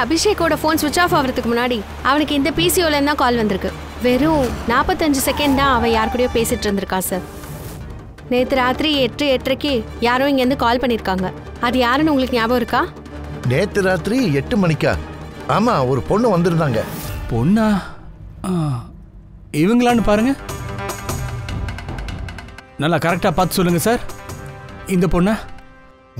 அபிஷேக்கோட ஃபோன் சுவிட்ச் ஆஃப் ஆகிறதுக்கு முன்னாடி அவனுக்கு இந்த பிசிஓல தான் கால் வந்திருக்கு. வெறும் 45 செகண்ட் தான் அவன் யார் கூடயோ பேசிட்டு இருந்திருக்கான் சார். நேற்று ராத்திரி 8:30க்கு யாரோ இங்கேருந்து கால் பண்ணியிருக்காங்க. அது யாருன்னு உங்களுக்கு ஞாபகம் இருக்கா? நேற்று ராத்திரி 8 மணிக்கா? ஆமா, ஒரு பொண்ணு வந்திருந்தாங்க. பொண்ணா? இவங்களான்னு பாருங்க. நல்லா கரெக்டாக பார்த்து சொல்லுங்க சார். இந்த பொண்ணா?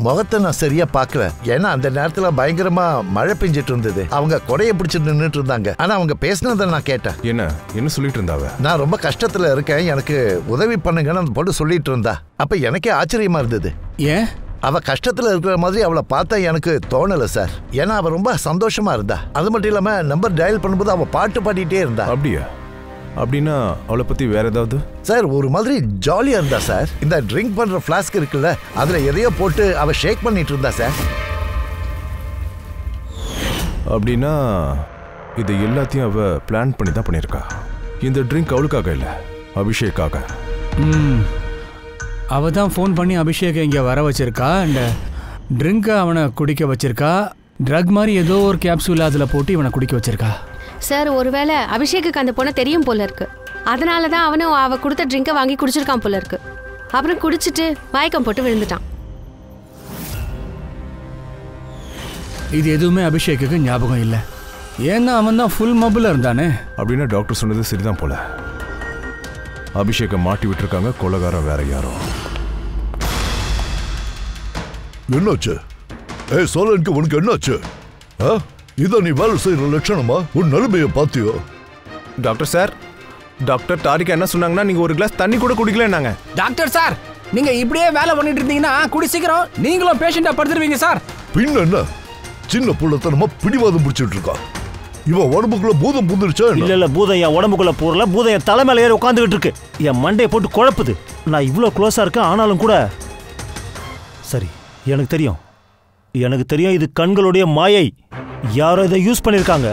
முகத்தை நான் சரியா பார்க்கல, ஏன்னா அந்த நேரத்துல பயங்கரமா மழை பெஞ்சிட்டு இருந்தது. அவங்க கொடையை பிடிச்சிட்டு நின்றுட்டு இருந்தாங்க. ஆனா அவங்க பேசினதை நான் கேட்டேன். என்ன சொல்லிட்டு இருந்தாவ? நான் ரொம்ப கஷ்டத்துல இருக்கேன், எனக்கு உதவி பண்ணுங்கன்னு அந்த பொண்ணு சொல்லிட்டு இருந்தா. அப்ப எனக்கே ஆச்சரியமா இருந்தது. ஏன்? அவ கஷ்டத்துல இருக்கிற மாதிரி அவளை பார்த்தா எனக்கு தோணல சார். ஏன்னா அவ ரொம்ப சந்தோஷமா இருந்தா. அது மட்டும் இல்லாம நம்பர் டயல் பண்ணும்போது அவ பாட்டு பாடிட்டே இருந்தா. அப்படியா? அப்படின்னா அவளை பத்தி வேற ஏதாவது? சார் ஒரு மாதிரி ஜாலியா இருந்தா சார். இந்த ட்ரிங்க் பண்ற ஃபிளாஸ்க் இருக்குல்ல, அதுல எதையோ போட்டு அவ ஷேக் பண்ணிட்டு இருந்தா சார். அப்படின்னா இது எல்லாத்தையும் அவ பிளான் பண்ணி தான் பண்ணியிருக்கா. இந்த ட்ரிங்க் அவளுக்காக இல்லை, அபிஷேக்காக. அவ தான் ஃபோன் பண்ணி அபிஷேக் இங்கே வர வச்சிருக்கா. இந்த ட்ரிங்கை அவனை குடிக்க வச்சிருக்கா. ட்ரக் மாதிரி ஏதோ ஒரு கேப்சூல் அதில் போட்டு இவனை குடிக்க வச்சிருக்கா. சார் ஒருவேளை அபிஷேக்கு அந்த பொண்ணை தெரியும் போல இருக்கு. அதனால தான் அவனும் அவ கொடுத்த ட்ரிங்கை வாங்கி குடிச்சிருக்கான் போல இருக்கு. அப்புறம் குடிச்சிட்டு மயக்கம் போட்டு விழுந்துட்டான். இது எதுவுமே அபிஷேக்கு ஞாபகம் இல்லை. ஏன்னா அவன் தான் ஃபுல் மொபைலில் இருந்தானே. அப்படின்னா டாக்டர் சொன்னது சரிதான் போல. அபிஷேக்கை மாட்டி விட்டுருக்காங்க, கொலைகாரம் வேற யாரோ. என்னாச்சு? சோழனுக்கு உனக்கு என்னாச்சு? இதான் நீ வேலை செய்யற லட்சணமா? உன் நிலைமையை பாத்தியோ? டாக்டர் சார், டாக்டர் தாரிகா என்ன சொன்னாங்கன்னா நீங்க ஒரு கிளாஸ் தண்ணி கூட குடிக்கலன்னாங்க. டாக்டர் சார், நீங்க இப்படியே வேலை பண்ணிட்டு இருந்தீங்கன்னா கூடி சீக்கிரம் நீங்களும் பேஷண்டா படுத்துருவீங்க சார். பின்ன என்ன? சின்ன புள்ளத்தனமா பிடிவாதம் பிடிச்சிட்டு இருக்கா. இவன் உடம்புக்குள்ள பூதம் புந்துருச்சா? இல்ல பூதம் என் உடம்புக்குள்ள போறல, பூதம் என் தலைமையில ஏறி உட்காந்துக்கிட்டு இருக்கு. என் மண்டையை போட்டு குழப்புது. நான் இவ்வளோ க்ளோஸா இருக்கேன், ஆனாலும் கூட சரி. எனக்கு தெரியும் இது கண்களுடைய மாயை. யாரோ இதை யூஸ் பண்ணியிருக்காங்க.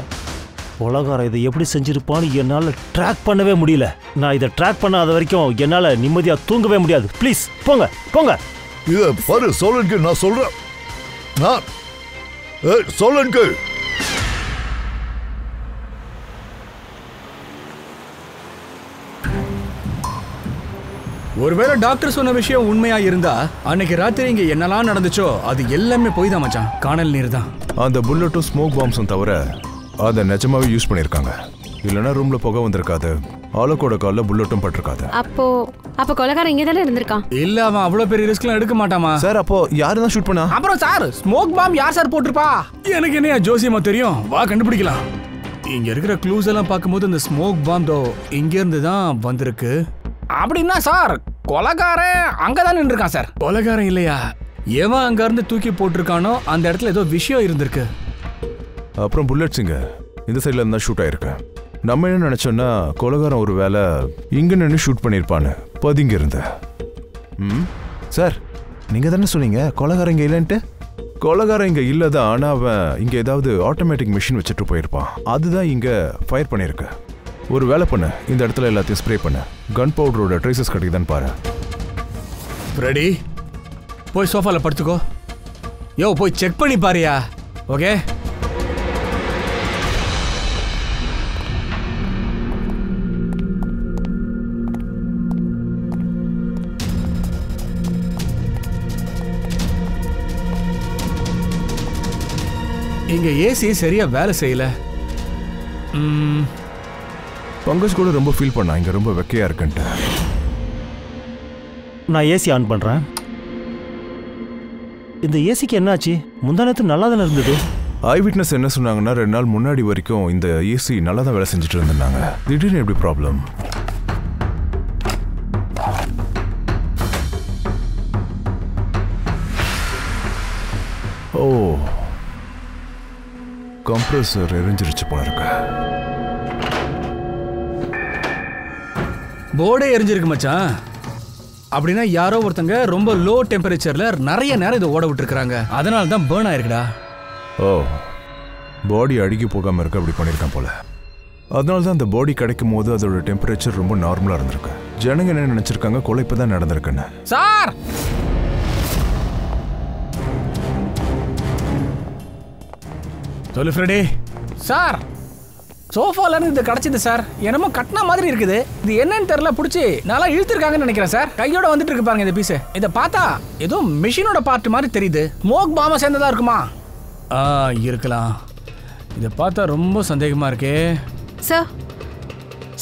உலகாரம் இதை எப்படி செஞ்சிருப்பான்னு என்னால் ட்ராக் பண்ணவே முடியல. நான் இதை ட்ராக் பண்ணாத வரைக்கும் என்னால் நிம்மதியாக தூங்கவே முடியாது. ப்ளீஸ் போங்க போங்க. இதை பாரு சோழனுக்கு, நான் சொல்றேன். சோழனுக்கு ஒருவேளை டாக்டர் சொன்ன விஷயம் உண்மையா இருந்தா அன்னைக்கு ராத்திரி இங்க என்னெல்லாம் நடந்துச்சோ அது எல்லாமே போய் தான் மச்சான். காணல் நீர் தான். அந்த புல்லட்டும் ஸ்மோக் பாம்ஸும் தவிர அதை நிஜமாவே யூஸ் பண்ணியிருக்காங்க. இல்லைன்னா ரூம்ல புகை வந்திருக்காது, ஆளுக்கோட காலில் புல்லட்டும் பட்டிருக்காது. அப்போ கொலைகாரன் இங்கே தானே இருந்திருக்கான். இல்ல அவன் அவ்வளோ பெரிய ரிஸ்க்லாம் எடுக்க மாட்டாமா சார்? அப்போ யாரு தான் ஷூட் பண்ணா? அப்புறம் சார் ஸ்மோக் பாம் யார் சார் போட்டிருப்பா? எனக்கு என்ன ஜோசியமா தெரியும். வா கண்டுபிடிக்கலாம். இங்க இருக்கிற க்ளூஸ் எல்லாம் பார்க்கும்போது இந்த ஸ்மோக் பாம் தோ இங்க இருந்து தான் வந்திருக்கு. அப்படின்னா சார் கொலைகாரன் அங்கதான் நின்றுருக்கான் சார். கொலைகாரன் இல்லையா? எவன் அங்க இருந்து தூக்கி போட்டிருக்கானோ அந்த இடத்துல ஏதோ விஷயம் இருந்திருக்கு. அப்புறம் புல்லட்ஸ் இங்க இந்த சைட்ல இருந்தா ஷூட் ஆயிருக்கு. நம்ம என்ன நினைச்சோம்னா கொலைகாரன் ஒரு வேலை இங்க நின்று ஷூட் பண்ணியிருப்பான்னு பதுங்கி இருந்த. சார் நீங்க தானே சொன்னீங்க கொலைகாரன் இங்க இல்லைன்ட்டு? கொலைகாரன் இங்க இல்லதான், ஆனா அவன் இங்க ஏதாவது ஆட்டோமேட்டிக் மிஷின் வச்சுட்டு போயிருப்பான். அதுதான் இங்க ஃபயர் பண்ணியிருக்கு. ஒரு வேலை பண்ண, இந்த இடத்துல எல்லாத்தையும் ஸ்ப்ரே பண்ண. கன் பவுடரோட ட்ரேசஸ் கிடைக்குதான்னு பாரு. ரெடி? போய் சோஃபால படுத்துக்கோ. யோ போய் செக் பண்ணி பாரியா. ஓகே? இங்க ஏசி சரியா வேலை செய்யல. பங்கஜ் கூட ரொம்ப ஃபீல் பண்ணா இங்க ரொம்ப வெக்கையா இருக்குன்ட்டு. நான் ஏசி ஆன் பண்றேன். இந்த ஏசிக்கு என்னாச்சு? முந்தானத்து நல்லா தானே இருந்தது. ஐ விட்னஸ் என்ன சொன்னாங்கன்னா 2 நாள் முன்னாடி வரைக்கும் இந்த ஏசி நல்லா தான் வேலை செஞ்சுட்டு இருந்தாங்க. திடீர்னு எப்படி ப்ராப்ளம்? ஓ, கம்ப்ரஸர் எரிஞ்சிருச்சு போல இருக்கு. போர்டே எரிஞ்சிருக்கு மச்சான். அப்படின்னா யாரோ ஒருத்தங்க ரொம்ப லோ டெம்பரேச்சர்ல நிறைய நேரம் இதை ஓட விட்டுருக்காங்க. அதனால தான் பேர்ன் ஆயிருக்குடா. ஓ, பாடி அழுகி போகாம இருக்க அப்படி பண்ணியிருக்கான் போல. அதனால தான் அந்த பாடி கிடைக்கும் போது அதோட டெம்பரேச்சர் ரொம்ப நார்மலா இருந்திருக்கு. ஜனங்க என்ன நினைச்சிருக்காங்க, கொலை இப்பதான் நடந்திருக்குன்னு. சார் சொல்லு ஃப்ரெடி. சார் சோஃபால இருந்து இது கிடைச்சது சார். என்னமோ கட்டின மாதிரி இருக்குது. இது என்னன்னு தெரியல, பிடிச்சி நல்லா இழுத்துருக்காங்கன்னு நினைக்கிறேன் சார். கையோட வந்துட்டு இருக்கு பாருங்க இந்த பீஸ். இதை பார்த்தா ஏதோ மிஷினோட பார்ட் மாதிரி தெரியுது. ஸ்மோக் பாம சேர்ந்ததா இருக்குமா? இருக்கலாம். இதை பார்த்தா ரொம்ப சந்தேகமா இருக்கே. சார்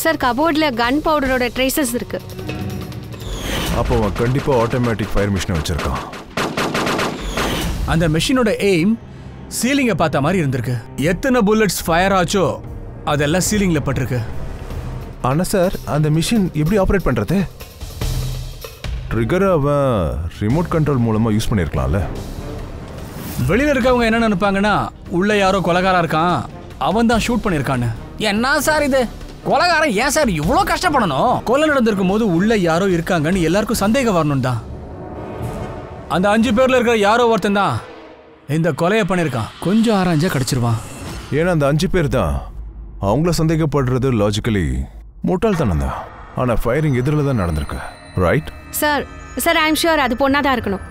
சார் கபோர்டில் கன் பவுடரோட ட்ரேசஸ் இருக்கு. அப்போ அவன் கண்டிப்பா ஆட்டோமேட்டிக் ஃபயர் மிஷினை வச்சிருக்கான். அந்த மெஷினோட எய்ம் சீலிங்கை பார்த்த மாதிரி இருந்திருக்கு. எத்தனை புல்லட்ஸ் ஃபயர் ஆச்சோ அதெல்லாம் சீலிங்ல பட்டிருக்கு. ஆனா சார் அந்த மிஷின் எப்படி ஆப்ரேட் பண்றது? ட்ரிகரை அவன் ரிமோட் கண்ட்ரோல் மூலமா யூஸ் பண்ணிருக்கலாம்ல. வெளியில இருக்கவங்க என்ன நினைப்பாங்கன்னா உள்ள யாரோ கொலைகாரா இருக்கான், அவன் தான் ஷூட் பண்ணிருக்கான்னு. என்ன சார் இது? கொலைகாரன் ஏன் சார் இவ்வளோ கஷ்டப்படணும்? கொலை நடந்திருக்கும் போது உள்ள யாரோ இருக்காங்கன்னு எல்லாருக்கும் சந்தேகம் வரணும் தான். அந்த 5 பேர்ல இருக்கிற யாரோ ஒருத்தன் தான் இந்த கொலையை பண்ணிருக்கான். கொஞ்சம் ஆராய்ஞ்சா கிடைச்சிருவான். ஏன்னா அந்த 5 பேர் தான் அவங்கள சந்தேகப்படுறது லாஜிக்கலி முட்டாள்தனம் தான். ஆனா ஃபயரிங் எதிரில் தான் நடந்திருக்கு, right? Sir sir I'm sure அது பொண்ணா தான் இருக்கணும்.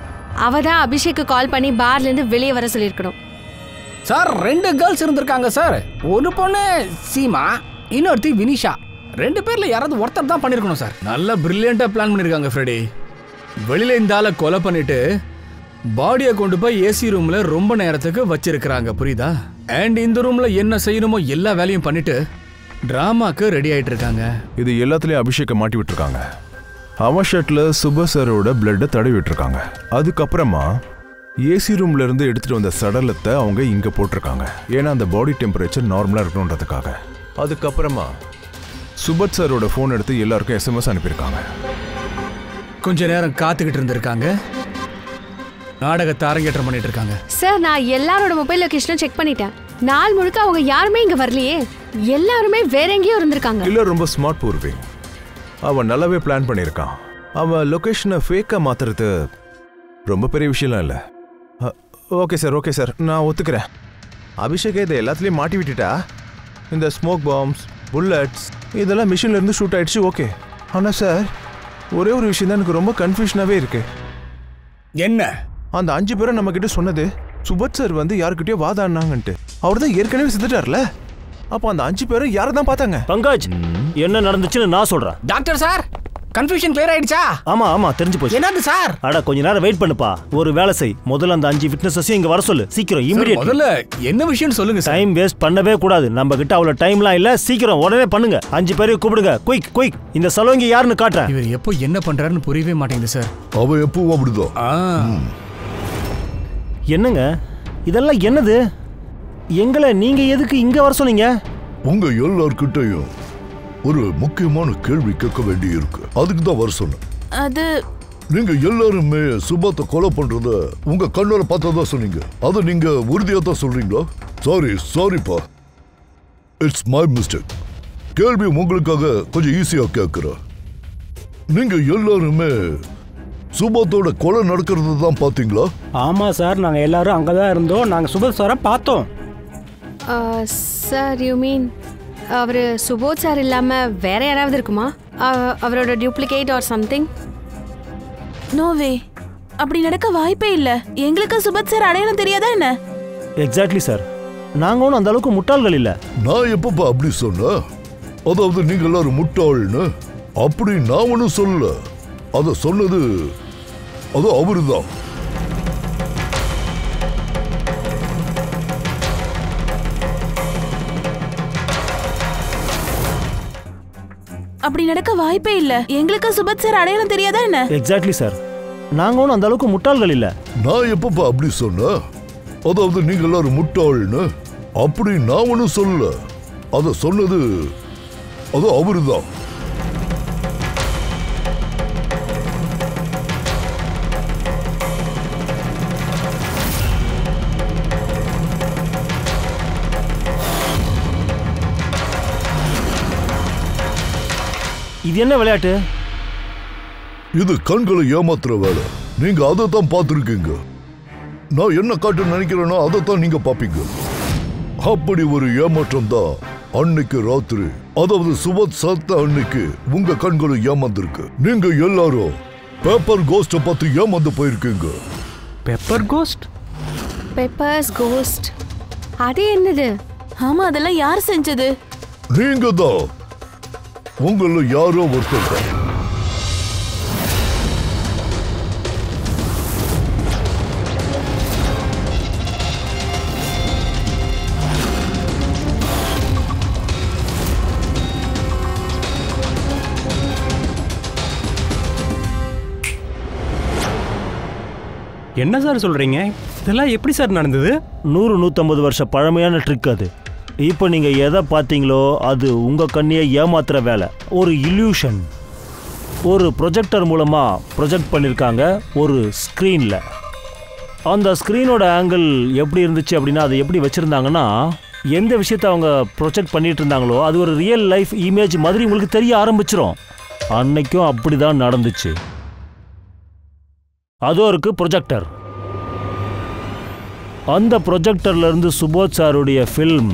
அவ தான் அபிஷேக்கு கால் பண்ணி பார்லேருந்து வெளியே வர சொல்லியிருக்கணும். சார் 2 கேர்ள்ஸ் இருந்திருக்காங்க சார். ஒரு பொண்ணு சீமா, இன்னொருத்தி வினிஷா. 2 பேர்ல யாராவது ஒருத்தர் தான் பண்ணிருக்கணும் சார். நல்ல பிரில்லியண்டா பிளான் பண்ணிருக்காங்க ஃப்ரெடி. வெளியில இந்த ஆளை கொலை பண்ணிட்டு பாடியை கொண்டு போய் ஏசி ரூம்ல ரொம்ப நேரத்துக்கு வச்சிருக்கிறாங்க, புரியுதா? அண்ட் இந்த ரூம்ல என்ன செய்யணுமோ எல்லா வேலையும் பண்ணிட்டு டிராமாக்கு ரெடி ஆயிட்டு இருக்காங்க. இது எல்லாத்துலயும் அபிஷேக்கை மாட்டி விட்டுருக்காங்க. அவன் ஷர்ட்ல சுப சாரோட பிளட்டை தடவி விட்டுருக்காங்க. அதுக்கப்புறமா ஏசி ரூம்ல இருந்து எடுத்துட்டு வந்த சடலத்தை அவங்க இங்க போட்டிருக்காங்க. ஏன்னா அந்த பாடி டெம்பரேச்சர் நார்மலா இருக்கணுன்றதுக்காக. அதுக்கப்புறமா சுபத் சாரோட போன் எடுத்து எல்லாருக்கும் SMS அனுப்பியிருக்காங்க. கொஞ்ச நேரம் காத்துக்கிட்டு இருந்திருக்காங்க. நாடகத்தை அரங்கேற்றம் பண்ணிட்டு இருக்காங்க. சார் நான் எல்லாரோட மொபைல் லொகேஷனும் செக் பண்ணிட்டேன். நாள் முழுக்க அவங்க யாருமே இங்க வரலையே. எல்லாருமே வேற எங்கேயோ இருந்திருக்காங்க. இல்ல ரொம்ப ஸ்மார்ட் பூர்வி. அவன் நல்லாவே பிளான் பண்ணியிருக்கான். அவன் லொகேஷனை ஃபேக்கா மாத்துறது ரொம்ப பெரிய விஷயம்லாம் இல்லை. ஓகே சார் நான் ஒத்துக்கிறேன். அபிஷேக் இதை எல்லாத்துலேயும் மாட்டி விட்டுட்டா. இந்த ஸ்மோக் பாம்ஸ், புல்லட்ஸ் இதெல்லாம் மிஷின்ல இருந்து ஷூட் ஆயிடுச்சு, ஓகே. ஆனால் சார் ஒரே ஒரு விஷயம் தான் எனக்கு ரொம்ப கன்ஃபியூஷனாகவே இருக்கு. என்ன? அந்த 5 பேரும் நம்ம கிட்ட சொன்னது சுபத் சார் வந்து யாருக்கிட்டயோ வாதாடினாங்கன்ட்டு. அவர் தான் ஏற்கனவே செத்துட்டார்ல. அப்போ அந்த 5 பேரும் யாரை தான் பார்த்தாங்க? பங்காஜ், என்ன நடந்துச்சுன்னு நான் சொல்றேன். டாக்டர் சார் கன்ஃபியூஷன் கிளியர் ஆயிடுச்சா? ஆமா தெரிஞ்சு போச்சு. என்னது சார்? அட கொஞ்ச நேரம் வெயிட் பண்ணுப்பா. ஒரு வேலை செய். முதல்ல அந்த 5 விட்னஸஸையும் இங்க வர சொல்லு. சீக்கிரம், இமிடியேட். முதல்ல என்ன விஷயம் சொல்லுங்க. டைம் வேஸ்ட் பண்ணவே கூடாது. நம்ம கிட்ட அவ்வளவு டைம்லாம் இல்ல. சீக்கிரம் உடனே பண்ணுங்க. 5 பேரையும் கூப்பிடுங்க. குயிக். இந்த சலோங்கி யாருன்னு காட்டுறேன். இவர் எப்போ என்ன பண்றாருன்னு புரியவே மாட்டேங்குது சார். அவன் எப்பவும் அப்படிதான். என்னங்க இதெல்லாம் என்னது? எங்களை நீங்க எதுக்கு இங்க வர சொன்னீங்க? உங்க எல்லார்கிட்டையும் ஒரு முக்கியமான கேள்வி கேட்க வேண்டி இருக்கு. அதுக்கு தான் வர சொன்னேன். அது நீங்க எல்லாருமே சுபாத்தை கொலை பண்றத உங்க கண்ணால பார்த்ததா சொன்னீங்க. அதை நீங்க உறுதியா தான் சொல்றீங்களா? சாரிப்பா, இட்ஸ் மை மிஸ்டேக். கேள்வி உங்களுக்காக கொஞ்சம் ஈஸியா கேட்கிறேன். நீங்க எல்லாருமே சுபாத்தோட கொலை நடக்கிறது தான் பாத்தீங்களா? ஆமா சார், நாங்க எல்லாரும் அங்கதான் இருந்தோம். நாங்க சுபத் சாரை பார்த்தோம். சார் யூ மீன் அவர் சுபோத் சார் இல்லாம வேற யாராவது இருக்குமா? அவரோட duplicate or something? No way, அப்படி நடக்க வாய்ப்பே இல்ல. எங்களுக்கு சுபத் சார் அடையாளம் தெரியாதா என்ன? எக்ஸாக்ட்லி சார், நாங்க ஒன்றும் அந்த அளவுக்கு முட்டாள்கள் இல்ல. நான் எப்பப்பா அப்படி சொன்னேன்? அதாவது நீங்க எல்லாரும் முட்டாள்னு அப்படி நான் ஒன்னும் சொல்லல. அத சொன்னது அது அவருதான். அப்படி நடக்க வாய்ப்பே இல்ல. எங்களுக்கு சுபத் சார் அடையாளம் தெரியாதா என்ன? எக்ஸாக்ட்லி சார், நாங்க ஒன்றும் அந்த அளவுக்கு முட்டாள்கள் இல்ல. நான் எப்பப்பா அப்படி சொன்னேன்? அதாவது நீங்க எல்லாரும் முட்டாள்னு அப்படி நான் ஒன்னும் சொல்லல. அத சொன்னது அது அவருதான். இது என்ன விளையாட்டு? இது கண்களை ஏமாத்துற வேலை. நீங்க அதை தான் பார்த்துருக்கீங்க. நான் என்ன காட்ட நினைக்கிறேன்னா அதை தான் நீங்க பாப்பீங்க. அப்படி ஒரு ஏமாற்றம் தான் அன்னைக்கு ராத்திரி, அதாவது சுபத் சத்த அன்னைக்கு உங்க கண்களும் ஏமாந்துருக்கு. நீங்க எல்லாரும் பேப்பர் கோஸ்ட பார்த்து ஏமாந்து போயிருக்கீங்க. Pepper cost? பெப்பர்ஸ் கோஸ்ட் அது என்னது? ஆமா, அதெல்லாம் யார் செஞ்சது? நீங்க தான். உங்கள யாரோ ஒருத்தர் தான். என்ன சார் சொல்றீங்க? இதெல்லாம் எப்படி சார் நடந்தது? 100-150 வருஷ பழமையான ட்ரிக் அது. இப்போ நீங்க எதை பார்த்தீங்களோ அது உங்க கண்ணியை ஏமாத்துற வேலை. ஒரு இல்யூஷன். ஒரு ப்ரொஜெக்டர் மூலமா ப்ரொஜெக்ட் பண்ணியிருக்காங்க ஒரு ஸ்க்ரீனில். அந்த ஸ்க்ரீனோட ஆங்கிள் எப்படி இருந்துச்சு அப்படின்னா, அதை எப்படி வச்சுருந்தாங்கன்னா, எந்த விஷயத்தை அவங்க ப்ரொஜெக்ட் பண்ணிட்டு இருந்தாங்களோ அது ஒரு ரியல் லைஃப் இமேஜ் மாதிரி உங்களுக்கு தெரிய ஆரம்பிச்சிடும். அன்னைக்கும் அப்படி தான் நடந்துச்சு. அதோ இருக்கு ப்ரொஜெக்டர். அந்த ப்ரொஜெக்டர்ல இருந்து சுபோத் சாருடைய ஃபில்ம்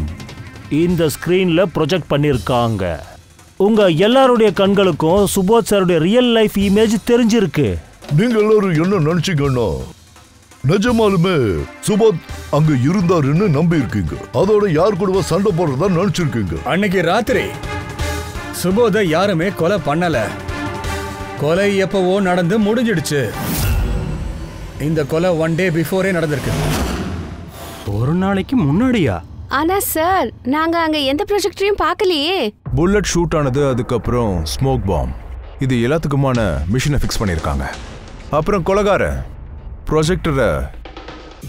இந்த ஸ்க்ரீன்ல ப்ரொஜெக்ட் பண்ணியிருக்காங்க. உங்க எல்லாருடைய கண்களுக்கும் சுபோத் சாருடைய ரியல் லைஃப் இமேஜ் தெரிஞ்சிருக்கு. நீங்க எல்லாரும் என்ன நினைச்சீங்கன்னா, நிஜமாலுமே சுபோத் அங்க இருந்தாருன்னு நம்பி இருக்கீங்க. அதோட யார் கூட சண்டை போடுறதா நினைச்சிருக்கீங்க. அன்னைக்கு ராத்திரி சுபோதை யாருமே கொலை பண்ணல. கொலை எப்பவோ நடந்து முடிஞ்சிடுச்சு. இந்த கொலை 1 டே பிஃபோரே நடந்திருக்கு. ஒரு நாளைக்கு முன்னாடியா? ஆனா சார், நாங்க அங்க எந்த ப்ரொஜெக்டரையும் பார்க்கலையே. புல்லட் ஷூட் ஆனது, அதுக்கப்புறம் ஸ்மோக் பாம், இது எல்லாத்துக்குமான மிஷினை ஃபிக்ஸ் பண்ணியிருக்காங்க. அப்புறம் கொலைகார ப்ரொஜெக்டரை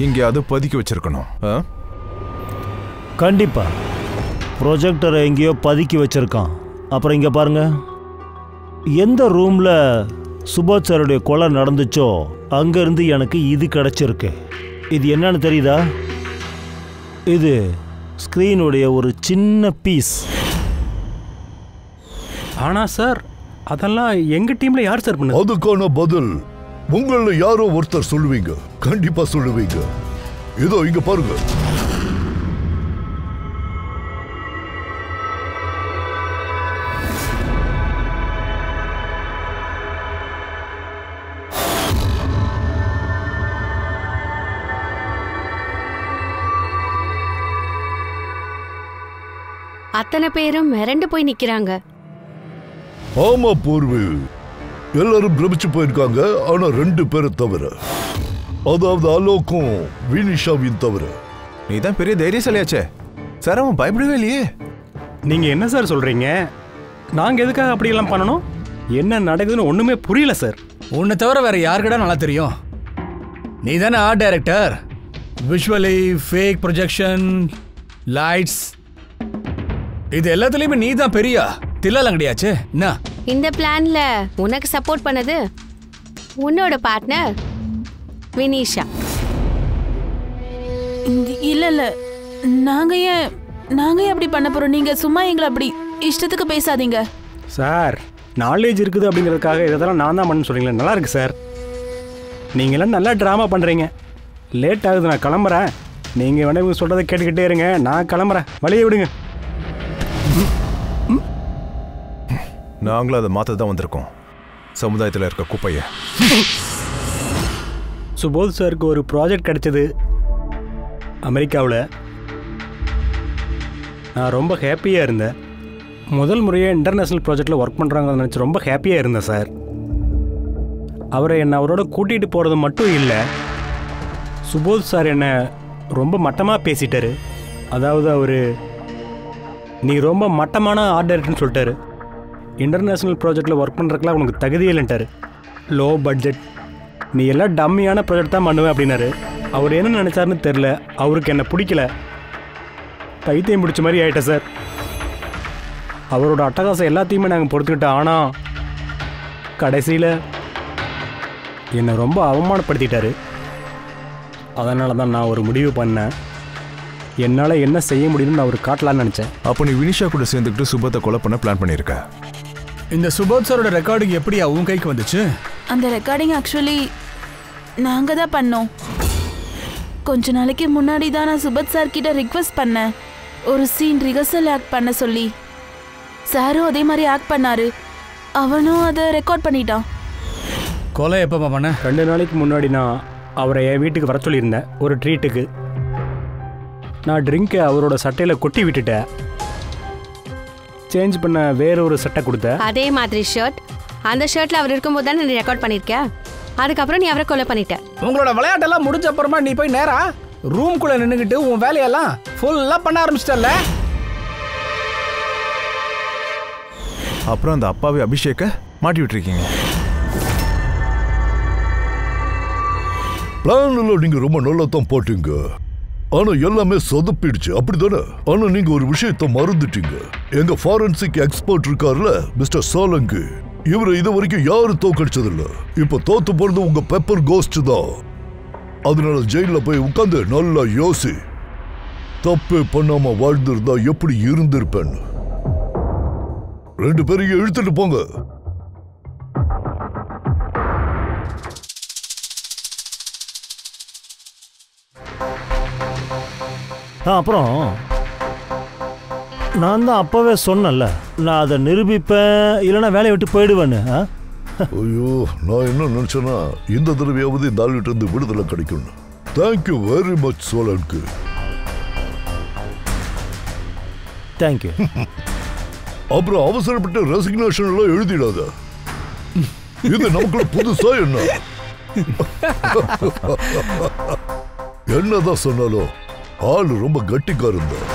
எங்கேயாவது பதுக்கி வச்சிருக்கணும். கண்டிப்பா ப்ரொஜெக்டரை எங்கேயோ பதுக்கி வச்சிருக்கான். அப்புறம் இங்க பாருங்க, எந்த ரூம்ல சுபோத் சாருடைய கொலை நடந்துச்சோ அங்கிருந்து எனக்கு இது கிடைச்சிருக்கு. இது என்னன்னு தெரியுதா? இது ஸ்க்ரீனுடைய ஒரு சின்ன பீஸ். ஆனா சார், அதெல்லாம் எங்க டீம்ல யார் சார் பண்ணது? அதுக்கான பதில் உங்கள யாரோ ஒருத்தர் சொல்லுவீங்க. கண்டிப்பா சொல்லுவீங்க. இதோ இங்க பாருங்க. அத்தனை பேரும் மிரண்டு போய் நிக்கிறாங்க. ஆமா பூர்வி, எல்லாரும் பிரமிச்சு போயிருக்காங்க. ஆனா 2 பேரை தவிர, அதாவது அலோக்கும் வினிஷாவையும் தவிர. நீ தான் பெரிய தைரியசாலியாச்சே சார், அவன் பயப்படவே இல்லையே. நீங்க என்ன சார் சொல்றீங்க? நாங்க எதுக்காக அப்படி எல்லாம் பண்ணணும்? என்ன நடக்குதுன்னு ஒண்ணுமே புரியல சார். உன்னை தவிர வேற யாருக்கிட்ட நல்லா தெரியும்? நீ தானே art director. Visually, fake projection, lights, இது எல்லாத்துலயுமே நீ தான் பெரிய தில்லாலங்கடியாச்சே. என்ன இந்த பிளான்ல உனக்கு சப்போர்ட் பண்ணது உன்னோட பார்ட்னர் வினிஷா. இல்ல இல்ல, நாங்க ஏன் அப்படி பண்ண போறோம்? நீங்க சும்மா எங்களை அப்படி இஷ்டத்துக்கு பேசாதீங்க சார். நாலேஜ் இருக்குது அப்படிங்கிறதுக்காக இதெல்லாம் நான் தான் பண்ண சொல்றீங்களா? நல்லா இருக்கு சார். நீங்களாம் நல்லா ட்ராமா பண்றீங்க. லேட் ஆகுது, நான் கிளம்புறேன். நீங்க வேணா சொல்றதை கேட்டுக்கிட்டே இருங்க. நான் கிளம்புறேன், வழியை விடுங்க. நாங்களும் அதை மாற்ற தான் வந்திருக்கோம், சமுதாயத்தில் இருக்க குப்பையை. சுபோத் சாருக்கு ஒரு ப்ராஜெக்ட் கிடைச்சது அமெரிக்காவில். நான் ரொம்ப ஹாப்பியாக இருந்தேன். முதல் முறையாக இன்டர்நேஷ்னல் ப்ராஜெக்டில் ஒர்க் பண்ணுறாங்கன்னு நினச்சி ரொம்ப ஹாப்பியாக இருந்தேன் சார். அவரை என்னை அவரோட கூட்டிகிட்டு போகிறது மட்டும் இல்லை, சுபோத் சார் என்னை ரொம்ப மட்டமாக பேசிட்டாரு. அதாவது அவர், நீ ரொம்ப மட்டமான ஆர்ட் டைரக்டர்னு சொல்லிட்டாரு. இன்டர்நேஷ்னல் ப்ராஜெக்டில் ஒர்க் பண்ணுறதுக்குலாம் உனக்கு தகுதி இல்லைன்ட்டார். லோ பட்ஜெட், நீ எல்லாம் டம்மியான ப்ராஜெக்ட் தான் பண்ணுவேன் அப்படின்னாரு. அவர் என்ன நினச்சாருன்னு தெரில. அவருக்கு என்ன பிடிக்கல. பைத்தியம் பிடிச்ச மாதிரி ஆகிட்டேன் சார். அவரோட அட்டகாசம் எல்லாத்தையுமே நாங்கள் பொறுத்துக்கிட்டோம். ஆனால் கடைசியில் என்னை ரொம்ப அவமானப்படுத்திட்டாரு. அதனால தான் நான் ஒரு முடிவு பண்ணேன். என்னால் என்ன செய்ய முடியும்னு நான் அவர் காட்டலான்னு நினச்சேன். அப்போ நீ வினிஷா கூட சேர்ந்துக்கிட்டு சுபத்தை கொலை பண்ண பிளான் பண்ணியிருக்க. இந்த சுபோத் சாரோட ரெக்கார்டிங் எப்படி உன் கைக்கு வந்துச்சு? அந்த ரெக்கார்டிங் ஆக்சுவலி நாங்க தான் பண்ணோம். கொஞ்ச நாளைக்கு முன்னாடி தான் நான் சுபத் சார் கிட்ட ரிக்வெஸ்ட் பண்ணேன், ஒரு சீன் ரிஹர்சல் ஆக்ட் பண்ண சொல்லி. சாரும் அதே மாதிரி ஆக்ட் பண்ணாரு. அவனும் அதை ரெக்கார்ட் பண்ணிட்டான். கொலை எப்போ பண்ண? 2 நாளைக்கு முன்னாடி நான் அவரை என் வீட்டுக்கு வர சொல்லியிருந்தேன் ஒரு ட்ரீட்டுக்கு. நான் ட்ரிங்கை அவரோட சட்டையில் கொட்டி விட்டுட்டேன். சேஞ்ச் பண்ண வேற ஒரு சட்டை கொடுத்தேன். அதே மாதிரி ஷர்ட், அந்த ஷர்ட்ல அவர் இருக்கும்போது தானே நீ ரெக்கார்ட் பண்ணிருக்க. அதுக்கப்புறம் நீ அவரை கொலை பண்ணிட்ட. உங்களோட விளையாட்டெல்லாம் முடிஞ்ச அப்புறமா நீ போய் நேரா ரூம்குள்ள நின்னுக்கிட்டு உன் வேலையெல்லாம் ஃபுல்லா பண்ண ஆரம்பிச்சிட்டல்ல. அப்புறம் அந்த அப்பாவி அபிஷேக்க மாட்டி விட்டுருக்கீங்க. பிளான்ல நீங்க ரொம்ப நல்லா தான் போட்டீங்க, ஆனா எல்லாமே சொதப்பிடுச்சு, அப்படிதானே? ஆனா நீங்க ஒரு விஷயத்த மறந்துட்டீங்க. எங்க ஃபாரன்சிக் எக்ஸ்பர்ட் இருக்கார்ல மிஸ்டர் சோலங்கி, இவரை இது வரைக்கும் யாரும் தோக்கடிச்சதில்ல. இப்ப தோத்து போறது உங்க பெப்பர் கோஸ்ட் தான். அதனால ஜெயில போய் உட்காந்து நல்லா யோசி, தப்பு பண்ணாம வாழ்ந்திருந்தா எப்படி இருந்திருப்பேன். 2 பேரையும் இழுத்துட்டு போங்க. அப்புறம் நான் தான் அப்பவே சொன்னேன்ல, நான் அதை நிரூபிப்பேன், இல்லைன்னா வேலையை விட்டு போயிடுவேன்னு. ஐயோ, நான் என்ன நினைச்சேன்னா இந்த தடவையாவது இந்த ஆள்கிட்ட இருந்து விடுதலை கிடைக்கும். தேங்க்யூ வெரி மச் சோலன்கு. தேங்க்யூ. அப்புறம் அவசரப்பட்டு ரெசிக்னேஷன் எல்லாம் எழுதிடாத. இது நமக்குள்ள புதுசா என்ன? என்னதான் சொன்னாலும் ஆளு ரொம்ப கட்டிக்காரன் தான்.